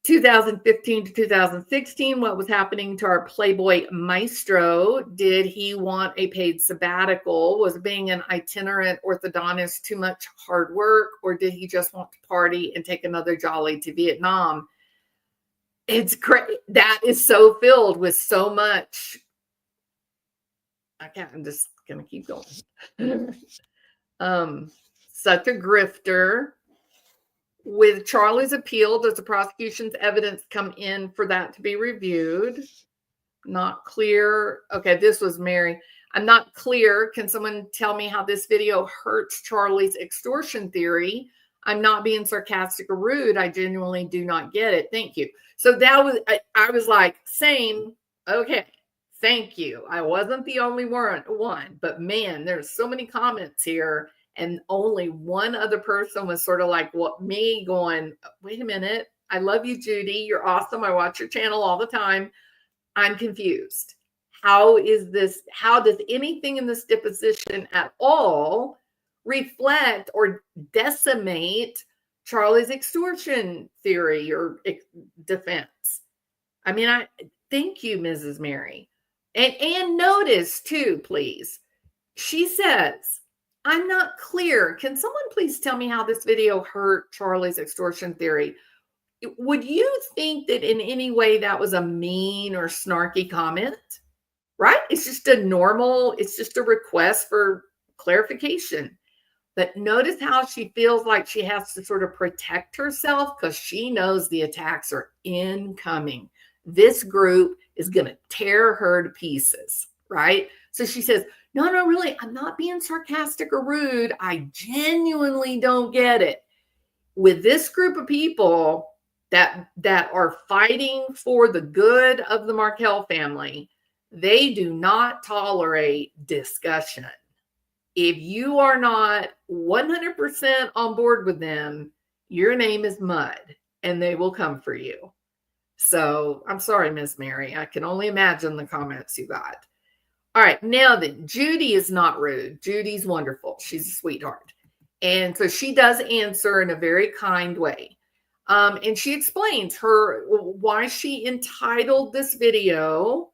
2015 to 2016. What was happening to our Playboy maestro? Did he want a paid sabbatical? Was being an itinerant orthodontist too much hard work? Or did he just want to party and take another jolly to Vietnam? It's great. That is so filled with so much. Okay, I'm just going to keep going. Such a grifter. With Charlie's appeal, does the prosecution's evidence come in for that to be reviewed? Not clear. Okay, this was Mary. I'm not clear. Can someone tell me how this video hurts Charlie's extortion theory? I'm not being sarcastic or rude. I genuinely do not get it. Thank you. So that was, I was like, same. Okay, thank you. I wasn't the only one, but man, there's so many comments here. And only one other person was sort of like what me going, wait a minute. I love you, Judy. You're awesome. I watch your channel all the time. I'm confused. How is this? How does anything in this deposition at all reflect or decimate Charlie's extortion theory or defense? I mean, thank you, Mrs. Mary. And notice too, please. She says, I'm not clear. Can someone please tell me how this video hurt Charlie's extortion theory? Would you think that in any way that was a mean or snarky comment? Right? It's just it's just a request for clarification. But notice how she feels like she has to sort of protect herself because she knows the attacks are incoming. This group is going to tear her to pieces, right? So she says, no, really, I'm not being sarcastic or rude. I genuinely don't get it. with this group of people that are fighting for the good of the Markell family, they do not tolerate discussion. If you are not 100% on board with them, your name is mud and they will come for you. So I'm sorry, Miss Mary. I can only imagine the comments you got. All right. Now then, Judy is not rude. Judy's wonderful. She's a sweetheart. And so she does answer in a very kind way. And she explains why she entitled this video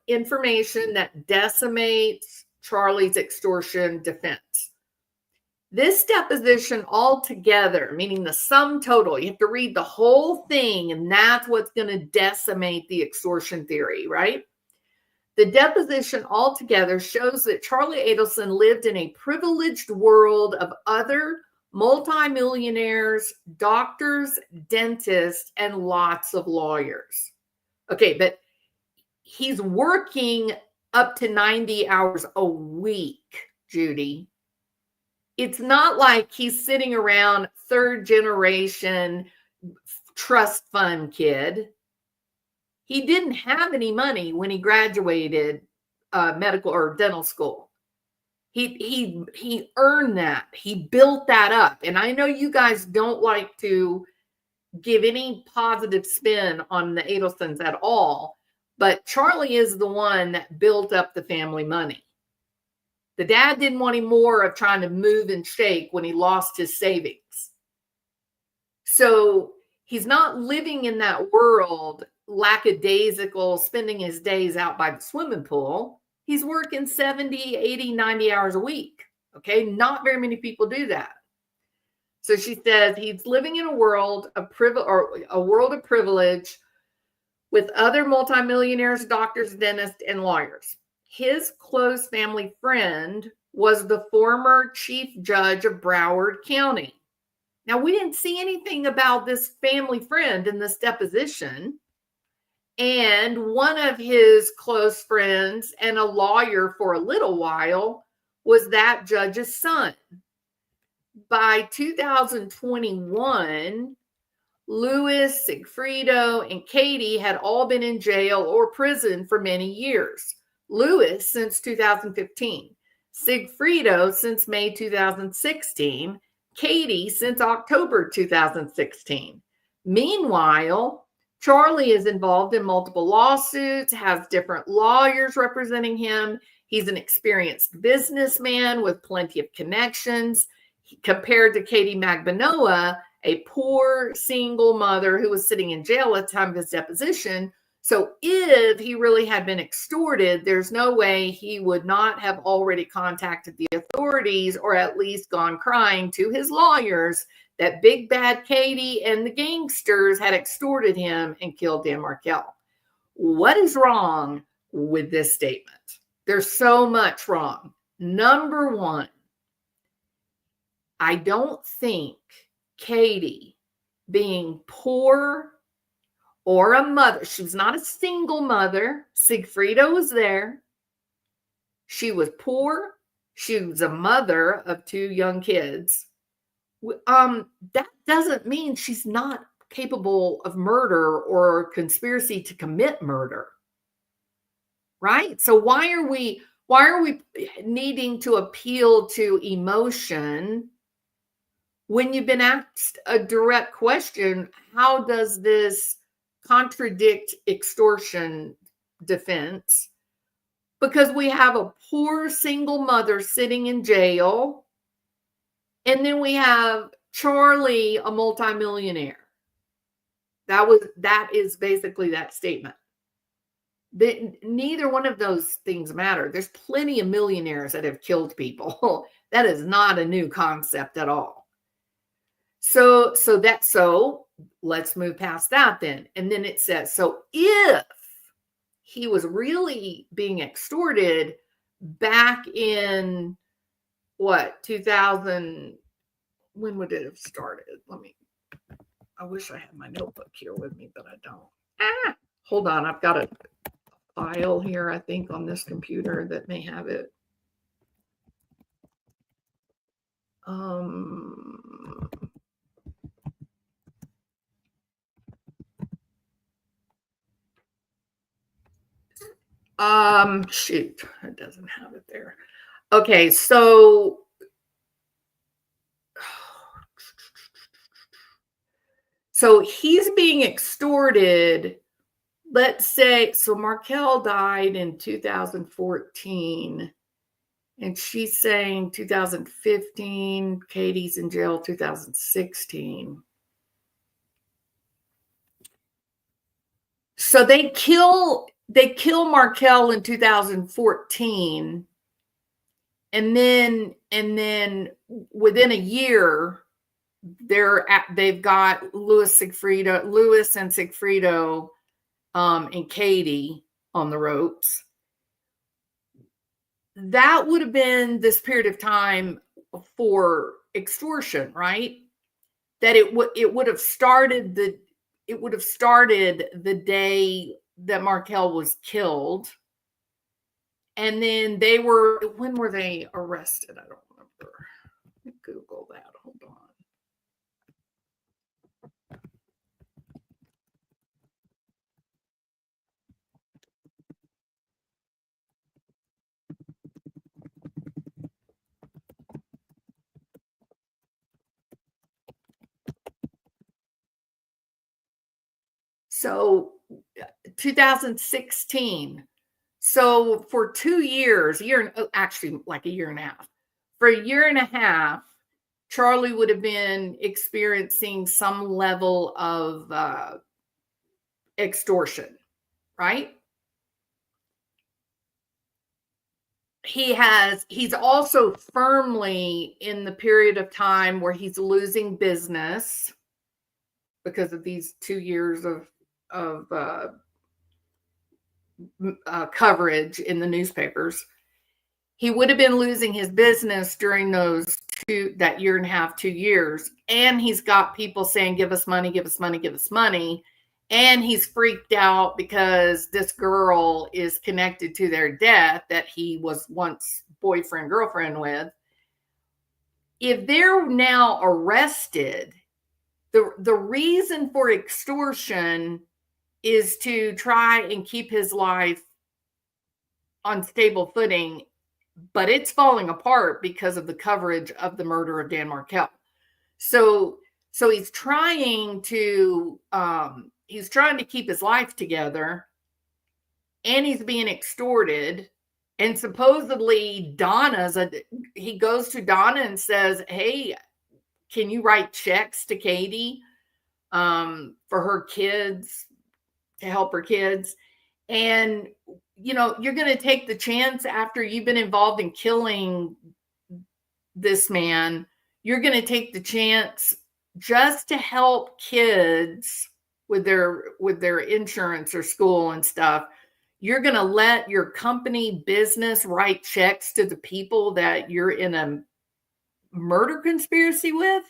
information that decimates Charlie's extortion defense. This deposition altogether, meaning the sum total, you have to read the whole thing, and that's what's going to decimate the extortion theory, right? The deposition altogether shows that Charlie Adelson lived in a privileged world of other multimillionaires, doctors, dentists, and lots of lawyers. Okay, but he's working up to 90 hours a week, Judy. It's not like he's sitting around third generation trust fund kid. He didn't have any money when he graduated medical or dental school. He earned that. He built that up. And I know you guys don't like to give any positive spin on the Adelsons at all, but Charlie is the one that built up the family money. The dad didn't want any more of trying to move and shake when he lost his savings. So he's not living in that world lackadaisical, spending his days out by the swimming pool. He's working 70, 80, 90 hours a week. Okay. Not very many people do that. So she says he's living in a world of privilege with other multimillionaires, doctors, dentists, and lawyers. His close family friend was the former chief judge of Broward County. Now, we didn't see anything about this family friend in this deposition. And one of his close friends and a lawyer for a little while was that judge's son. By 2021, Louis, Siegfriedo, and Katie had all been in jail or prison for many years. Louis since 2015, Siegfriedo since May 2016, Katie since October 2016. Meanwhile, Charlie is involved in multiple lawsuits, has different lawyers representing him. He's an experienced businessman with plenty of connections. Compared to Katie Magbanua, a poor single mother who was sitting in jail at the time of his deposition. So if he really had been extorted, there's no way he would not have already contacted the authorities or at least gone crying to his lawyers that Big Bad Katie and the gangsters had extorted him and killed Dan Markell. What is wrong with this statement? There's so much wrong. Number one, I don't think Katie being poor or a mother, she was not a single mother. Siegfriedo was there. She was poor. She was a mother of two young kids. That doesn't mean she's not capable of murder or conspiracy to commit murder. Right? So why are we needing to appeal to emotion when you've been asked a direct question? How does this contradict extortion defense? Because we have a poor single mother sitting in jail, and then we have Charlie, a multimillionaire. That is basically that statement. Neither one of those things matter. There's plenty of millionaires that have killed people. That is not a new concept at all. So let's move past that then. And then it says, so if he was really being extorted back in 2000, when would it have started? I wish I had my notebook here with me, but I don't. Hold on. I've got a file here, I think, on this computer that may have it. Shoot, it doesn't have it there. Okay, so he's being extorted. Let's say, so Markell died in 2014, and she's saying 2015, Katie's in jail 2016. So they kill Markell in 2014, and then within a year, they've got Lewis and Siegfriedo, and Katie on the ropes. That would have been this period of time for extortion, right? That it would have started the day that Markell was killed. And then when were they arrested? I don't remember. Let me Google that. Hold on. So 2016. So for 2 years, actually like a year and a half. For a year and a half, Charlie would have been experiencing some level of extortion, right? He's also firmly in the period of time where he's losing business because of these 2 years of coverage in the newspapers. He would have been losing his business during that year and a half, 2 years. And he's got people saying, give us money, give us money, give us money. And he's freaked out because this girl is connected to their death that he was once boyfriend, girlfriend with. If they're now arrested, the reason for extortion is to try and keep his life on stable footing, but it's falling apart because of the coverage of the murder of Dan Markell. So he's trying to keep his life together, and he's being extorted. And supposedly he goes to Donna and says, hey, can you write checks to Katie for her kids, to help her kids? And, you're going to take the chance after you've been involved in killing this man, you're going to take the chance just to help kids with their insurance or school and stuff. You're going to let your company business write checks to the people that you're in a murder conspiracy with?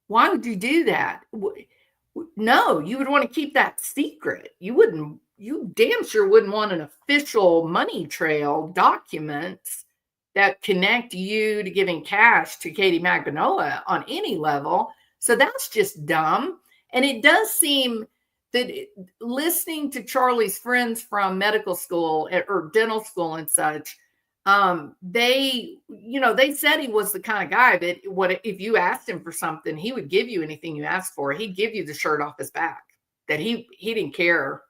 Why would you do that? No, you would want to keep that secret. You damn sure wouldn't want an official money trail documents that connect you to giving cash to Katie Magbanua on any level. So that's just dumb. And it does seem that listening to Charlie's friends from medical school or dental school and such, they said he was the kind of guy that if you asked him for something, he would give you anything you asked for. He'd give you the shirt off his back, that he didn't care.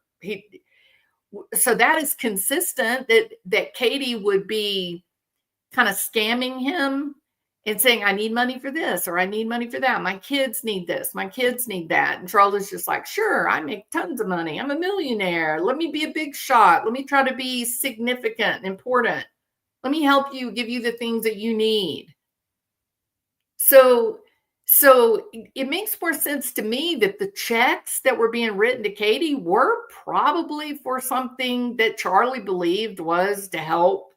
So that is consistent that Katie would be kind of scamming him and saying, I need money for this, or I need money for that. My kids need this. My kids need that. And Charlie's just like, sure, I make tons of money. I'm a millionaire. Let me be a big shot. Let me try to be significant and important. Let me help you, give you the things that you need. So it makes more sense to me that the checks that were being written to Katie were probably for something that Charlie believed was to help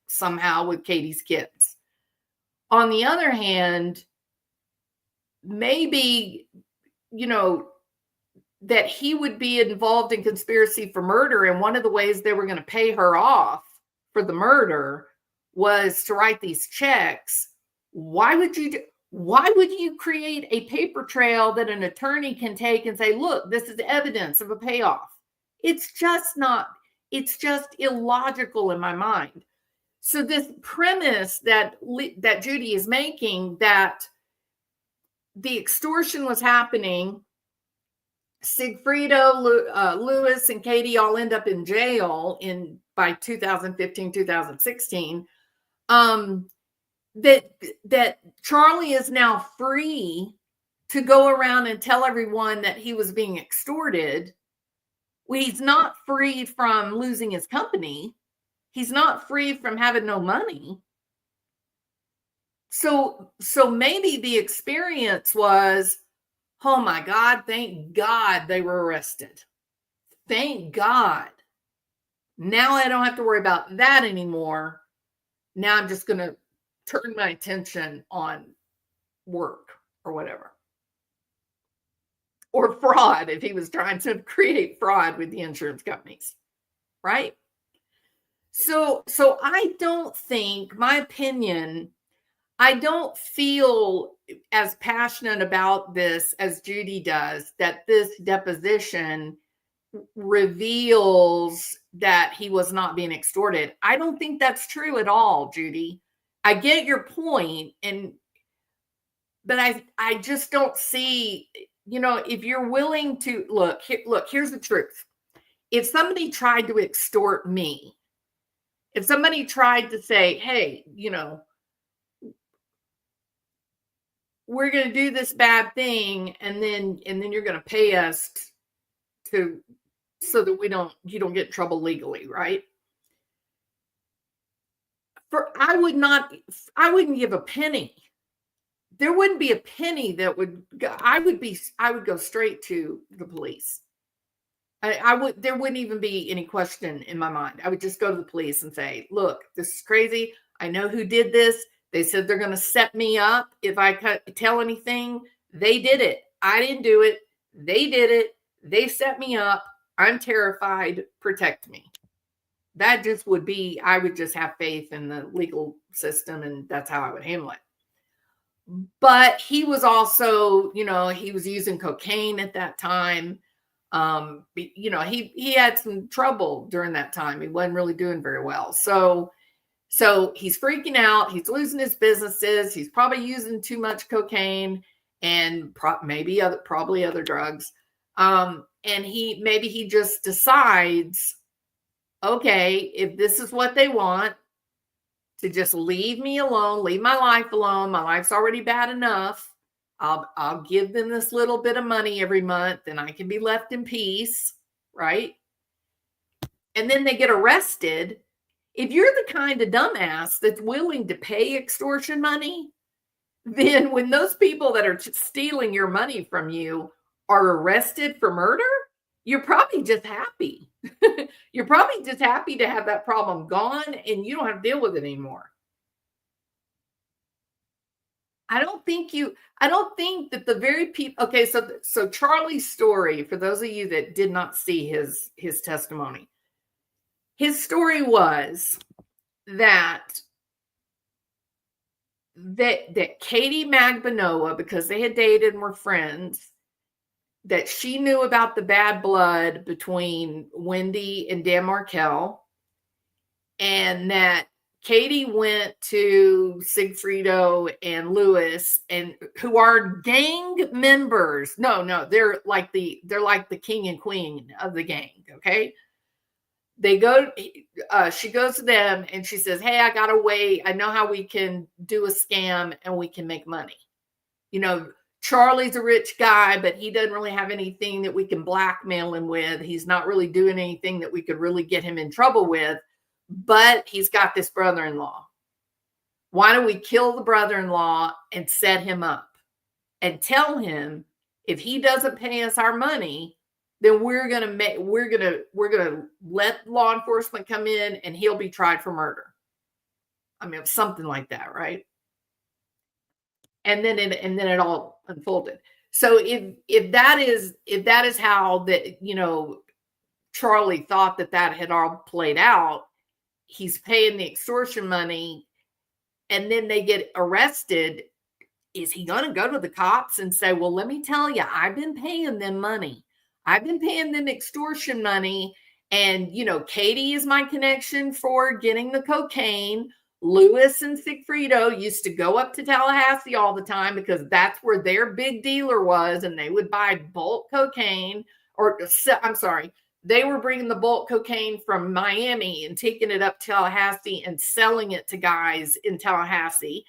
somehow with Katie's kids. On the other hand, maybe, that he would be involved in conspiracy for murder, and one of the ways they were going to pay her off for the murder was to write these checks. Why would you create a paper trail that an attorney can take and say, look, this is evidence of a payoff? It's just not, it's just illogical in my mind. So this premise that Judy is making, that the extortion was happening, Siegfriedo, Lewis, and Katie all end up in jail by 2015, 2016. That Charlie is now free to go around and tell everyone that he was being extorted. He's not free from losing his company. He's not free from having no money. So maybe the experience was, oh my God, thank God they were arrested. Thank God. Now I don't have to worry about that anymore. Now I'm just going to turn my attention on work or whatever. Or fraud, if he was trying to create fraud with the insurance companies, right? So I don't think, my opinion, I don't feel as passionate about this as Judy does, that this deposition reveals that he was not being extorted. I don't think that's true at all, Judy. I get your point, but I just don't see, if you're willing to look, here's the truth. If somebody tried to extort me, if somebody tried to say, hey, we're going to do this bad thing, and then you're going to pay us so that you don't get in trouble legally, right? I wouldn't give a penny. There wouldn't be a penny that would go. I would go straight to the police. There wouldn't even be any question in my mind. I would just go to the police and say, look, this is crazy. I know who did this. They said they're going to set me up if I tell anything. They did it. I didn't do it. They did it. They set me up. I'm terrified. Protect me. That just would be, I would just have faith in the legal system, and that's how I would handle it. But he was also, he was using cocaine at that time. He had some trouble during that time. He wasn't really doing very well. So he's freaking out. He's losing his businesses. He's probably using too much cocaine and probably other drugs. And he just decides, okay, if this is what they want, to just leave me alone, leave my life alone. My life's already bad enough. I'll give them this little bit of money every month, and I can be left in peace, right? And then they get arrested. If you're the kind of dumbass that's willing to pay extortion money, then when those people that are stealing your money from you are arrested for murder, you're probably just happy. You're probably just happy to have that problem gone, and you don't have to deal with it anymore. I don't think that the very people, okay, so Charlie's story, for those of you that did not see his testimony, his story was that Katie Magbanua, because they had dated and were friends, that she knew about the bad blood between Wendy and Dan Markell, and that Katie went to Siegfriedo and Lewis, and who are gang members. No, they're like the king and queen of the gang. Okay. She goes to them and she says, hey, I got a way. I know how we can do a scam and we can make money. Charlie's a rich guy, but he doesn't really have anything that we can blackmail him with. He's not really doing anything that we could really get him in trouble with, but he's got this brother-in-law. Why don't we kill the brother-in-law and set him up and tell him if he doesn't pay us our money, then we're going to let law enforcement come in and he'll be tried for murder. I mean, something like that, right? And then it all unfolded. So if that is how that, Charlie thought that had all played out, he's paying the extortion money and then they get arrested. Is he going to go to the cops and say, well, let me tell you, I've been paying them money. I've been paying them extortion money. And, you know, Katie is my connection for getting the cocaine. Lewis and Siegfriedo used to go up to Tallahassee all the time because that's where their big dealer was. And they would buy bulk cocaine, or I'm sorry, they were bringing the bulk cocaine from Miami and taking it up to Tallahassee and selling it to guys in Tallahassee.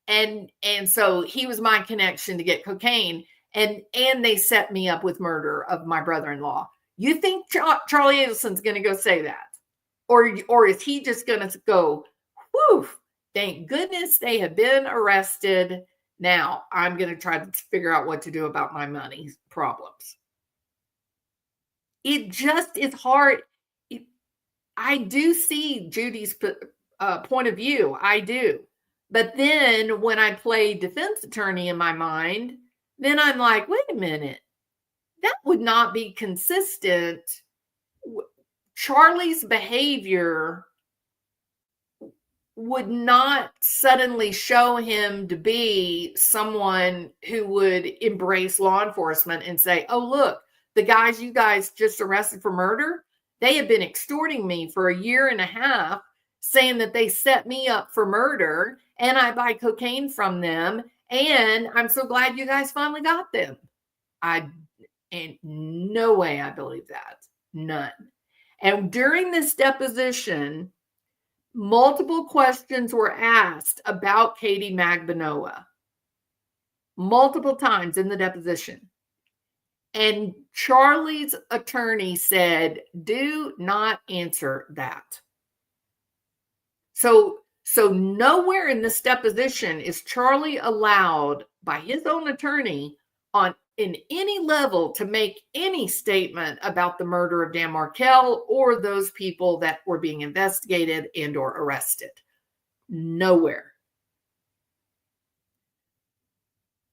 And so he was my connection to get cocaine. And they set me up with murder of my brother-in-law. You think Charlie Adelson's going to go say that? Or is he just going to go, whew, thank goodness they have been arrested. Now I'm going to try to figure out what to do about my money problems. It just is hard. I do see Judy's point of view. I do. But then when I play defense attorney in my mind, then I'm like, wait a minute. That would not be consistent. Charlie's behavior would not suddenly show him to be someone who would embrace law enforcement and say, oh, look, the guys you guys just arrested for murder, they have been extorting me for 1.5 years, saying that they set me up for murder and I buy cocaine from them. And I'm so glad you guys finally got them. And no way I believe that. None. And during this deposition, multiple questions were asked about Katie Magbanua. Multiple times in the deposition. And Charlie's attorney said, do not answer that. So nowhere in this deposition is Charlie allowed by his own attorney in any level to make any statement about the murder of Dan Markell or those people that were being investigated and or arrested. Nowhere.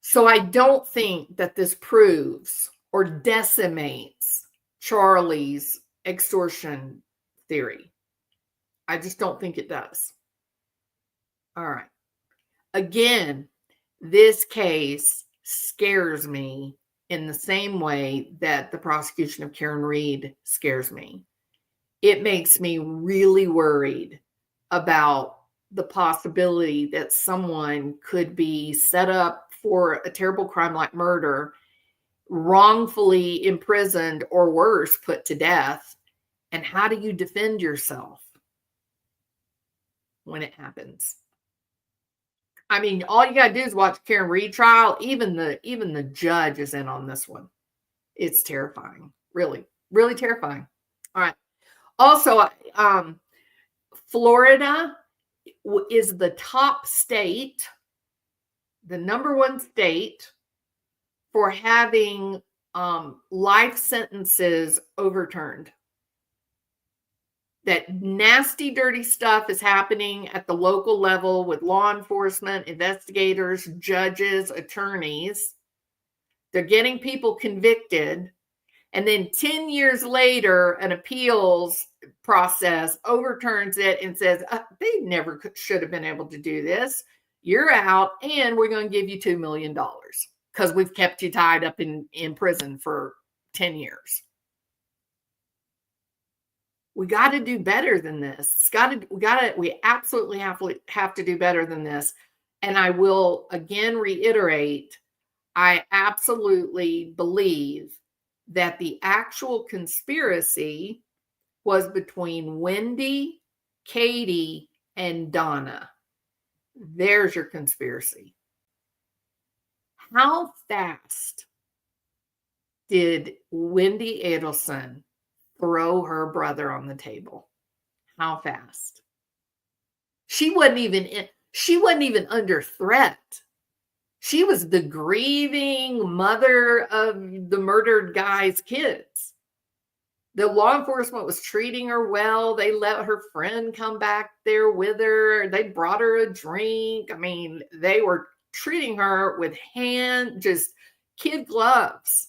So I don't think that this proves or decimates Charlie's extortion theory. I just don't think it does. All right. Again, this case scares me in the same way that the prosecution of Karen Reed scares me. It makes me really worried about the possibility that someone could be set up for a terrible crime like murder, wrongfully imprisoned, or worse, put to death. And how do you defend yourself when it happens? I mean, all you got to do is watch Karen Reed trial. Even the judge is in on this one. It's terrifying. Really, really terrifying. All right. Also, Florida is the top state, the number one state for having life sentences overturned. That nasty, dirty stuff is happening at the local level with law enforcement, investigators, judges, attorneys. They're getting people convicted. And then 10 years later, an appeals process overturns it and says, they never should have been able to do this. You're out, and we're going to give you $2 million because we've kept you tied up in prison for 10 years. We got to do better than this. We absolutely have to do better than this. And I will again reiterate, I absolutely believe that the actual conspiracy was between Wendy, Katie, and Donna. There's your conspiracy. How fast did Wendy Adelson throw her brother on the table? How fast? She wasn't even under threat. She was the grieving mother of the murdered guy's kids. The law enforcement was treating her well. They let her friend come back there with her. They brought her a drink. I mean, they were treating her with just kid gloves.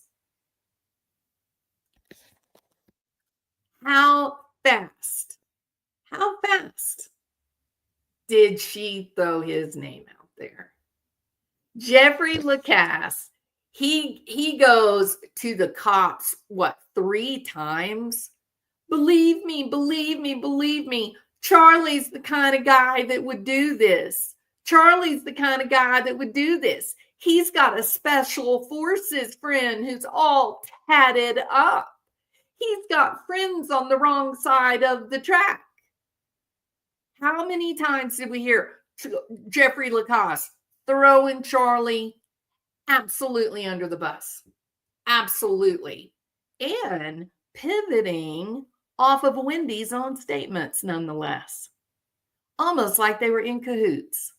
How fast did she throw his name out there? Jeffrey Lacasse, He goes to the cops, what, 3 times? Believe me, believe me, believe me. Charlie's the kind of guy that would do this. Charlie's the kind of guy that would do this. He's got a special forces friend who's all tatted up. He's got friends on the wrong side of the track. How many times did we hear Jeffrey Lacoste throwing Charlie absolutely under the bus? Absolutely. And pivoting off of Wendy's own statements, nonetheless. Almost like they were in cahoots.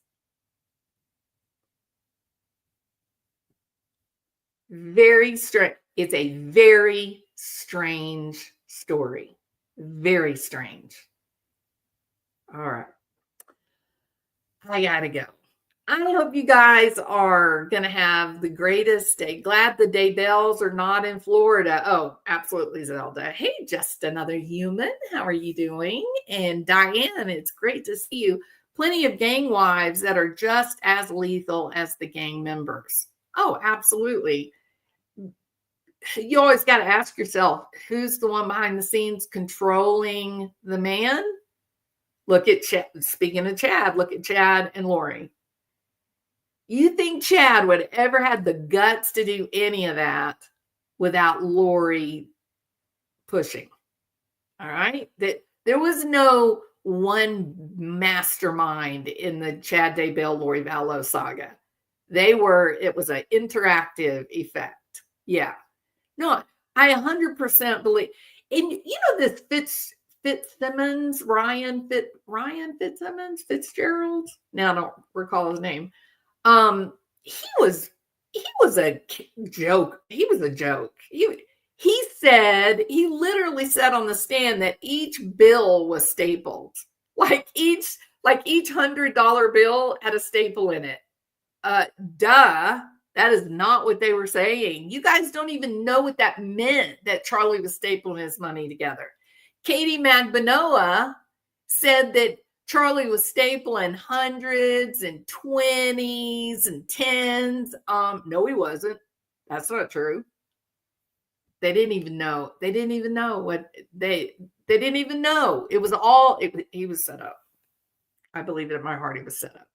Very strange. It's a very strange story. Very strange. All right. I gotta go. I hope you guys are going to have the greatest day. Glad the Daybells are not in Florida. Oh, absolutely, Zelda. Hey, just another human. How are you doing? And Diane, it's great to see you. Plenty of gang wives that are just as lethal as the gang members. Oh, absolutely. You always got to ask yourself, who's the one behind the scenes controlling the man? Look at Chad. Speaking of Chad, look at Chad and Lori. You think Chad would ever had the guts to do any of that without Lori pushing? All right. That there was no one mastermind in the Chad Daybell, Lori Vallow saga. It was an interactive effect. Yeah. No, I 100% believe. And you know, this Fitzsimmons, Ryan Fitzgerald. Now I don't recall his name. He was a joke. He was a joke. He literally said on the stand that each bill was stapled. Like each $100 bill had a staple in it. Duh. That is not what they were saying. You guys don't even know what that meant, that Charlie was stapling his money together. Katie Magbanua said that Charlie was stapling hundreds and 20s and 10s. No, he wasn't. That's not true. They didn't even know. They didn't even know what they didn't even know. It was all, he was set up. I believe it in my heart he was set up.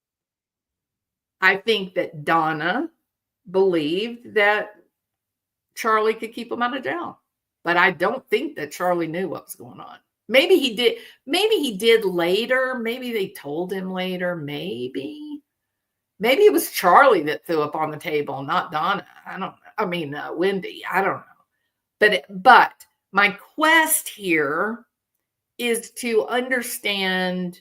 I think that Donna believed that Charlie could keep him out of jail. But I don't think that Charlie knew what was going on. Maybe he did. Maybe he did later. Maybe they told him later. Maybe it was Charlie that threw up on the table, not Donna. I don't know. I mean, Wendy. I don't know. But my quest here is to understand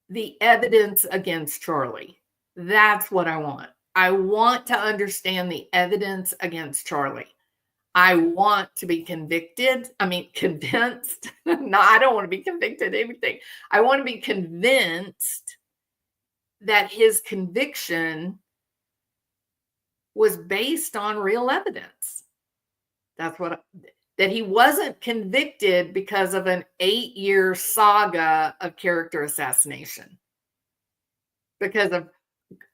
the evidence against Charlie. That's what I want. I want to understand the evidence against Charlie. I want to be convinced. No, I don't want to be convicted of anything. I want to be convinced that his conviction was based on real evidence. That he wasn't convicted because of an 8-year saga of character assassination, because of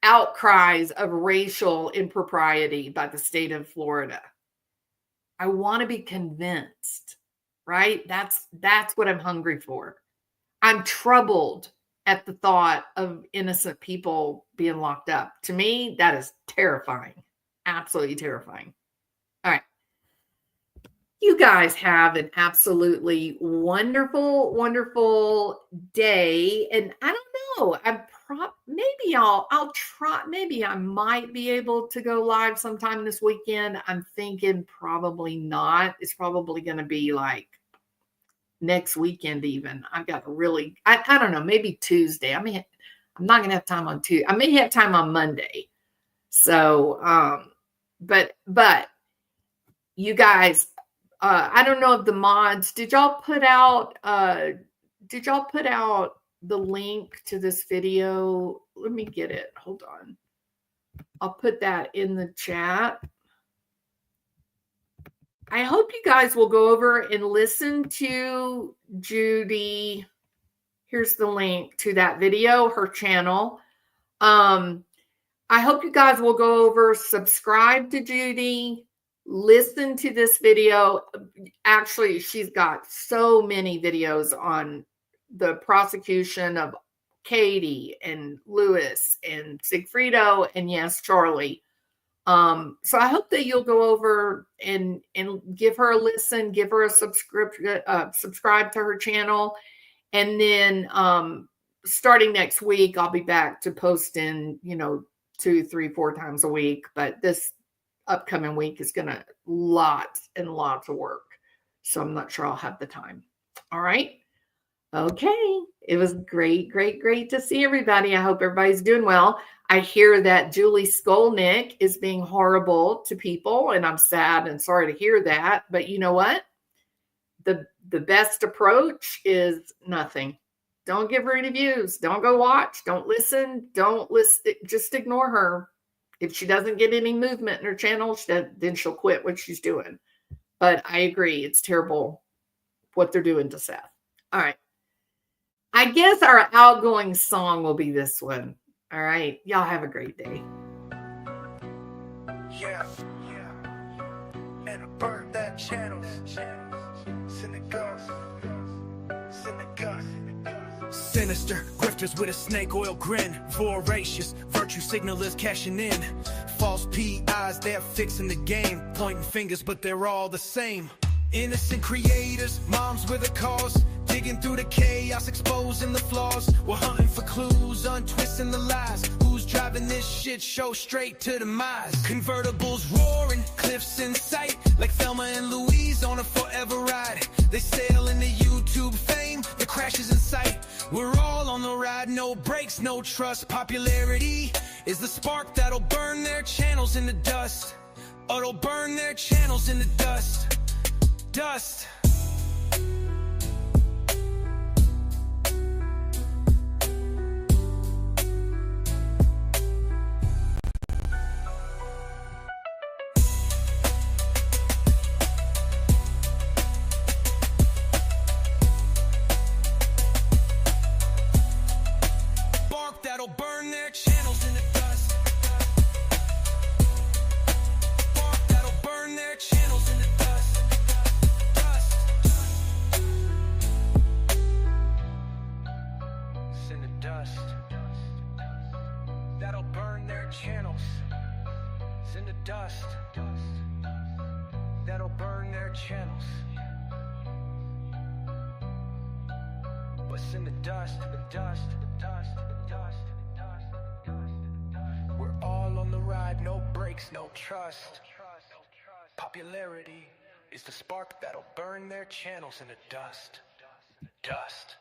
outcries of racial impropriety by the state of Florida. I want to be convinced, right? That's what I'm hungry for. I'm troubled at the thought of innocent people being locked up. To me, that is terrifying. Absolutely terrifying. All right. You guys have an absolutely wonderful, wonderful day. And I don't know, I'll try. Maybe I might be able to go live sometime this weekend. I'm thinking probably not. It's probably going to be like next weekend even. I've got I don't know, maybe Tuesday. I'm not going to have time on Tuesday. I may have time on Monday. So, but you guys, I don't know if the mods, did y'all put out the link to this video? Let me get it. Hold on. I'll put that in the chat. I hope you guys will go over and listen to Judy. Here's the link to that video, her channel. I hope you guys will go over, subscribe to Judy, listen to this video. Actually, she's got so many videos on the prosecution of Katie and Lewis and Siegfriedo and yes, Charlie. So I hope that you'll go over and give her a listen, give her a subscribe to her channel. And then starting next week, I'll be back to posting, 2, 3, 4 times a week. But this upcoming week is going to lots and lots of work. So I'm not sure I'll have the time. All right. Okay. It was great to see everybody. I hope everybody's doing well. I hear that Julie Skolnick is being horrible to people, and I'm sad and sorry to hear that. But you know what? The best approach is nothing. Don't give her any views. Don't go watch. Don't listen. Don't listen. Just ignore her. If she doesn't get any movement in her channel, then she'll quit what she's doing. But I agree. It's terrible what they're doing to Seth. All right. I guess our outgoing song will be this one. All right. Y'all have a great day. Yeah. And I burnt that channel. Sinister grifters with a snake oil grin, voracious virtue signalers cashing in, false PIs, they're fixing the game, pointing fingers but they're all the same. Innocent creators, moms with a cause, digging through the chaos, exposing the flaws. We're hunting for clues, untwisting the lies. Who's driving this shit show straight to demise? Convertibles roaring, cliffs in sight, like Thelma and Louise on a forever ride. They sail into YouTube fame, the crash is in sight. We're all on the ride, no brakes, no trust. Popularity is the spark that'll burn their channels in the dust. Oh, it'll burn their channels in the dust. Dust. Spark that'll burn their channels in the dust. Spark that'll burn their channels in the dust. In the dust, that'll burn their channels. It's in the dust, that'll burn their channels. What's in the dust, the dust, the dust, the dust, the dust, the dust. We're all on the ride, no brakes, no trust. Popularity is the spark that'll burn their channels in the dust. Dust.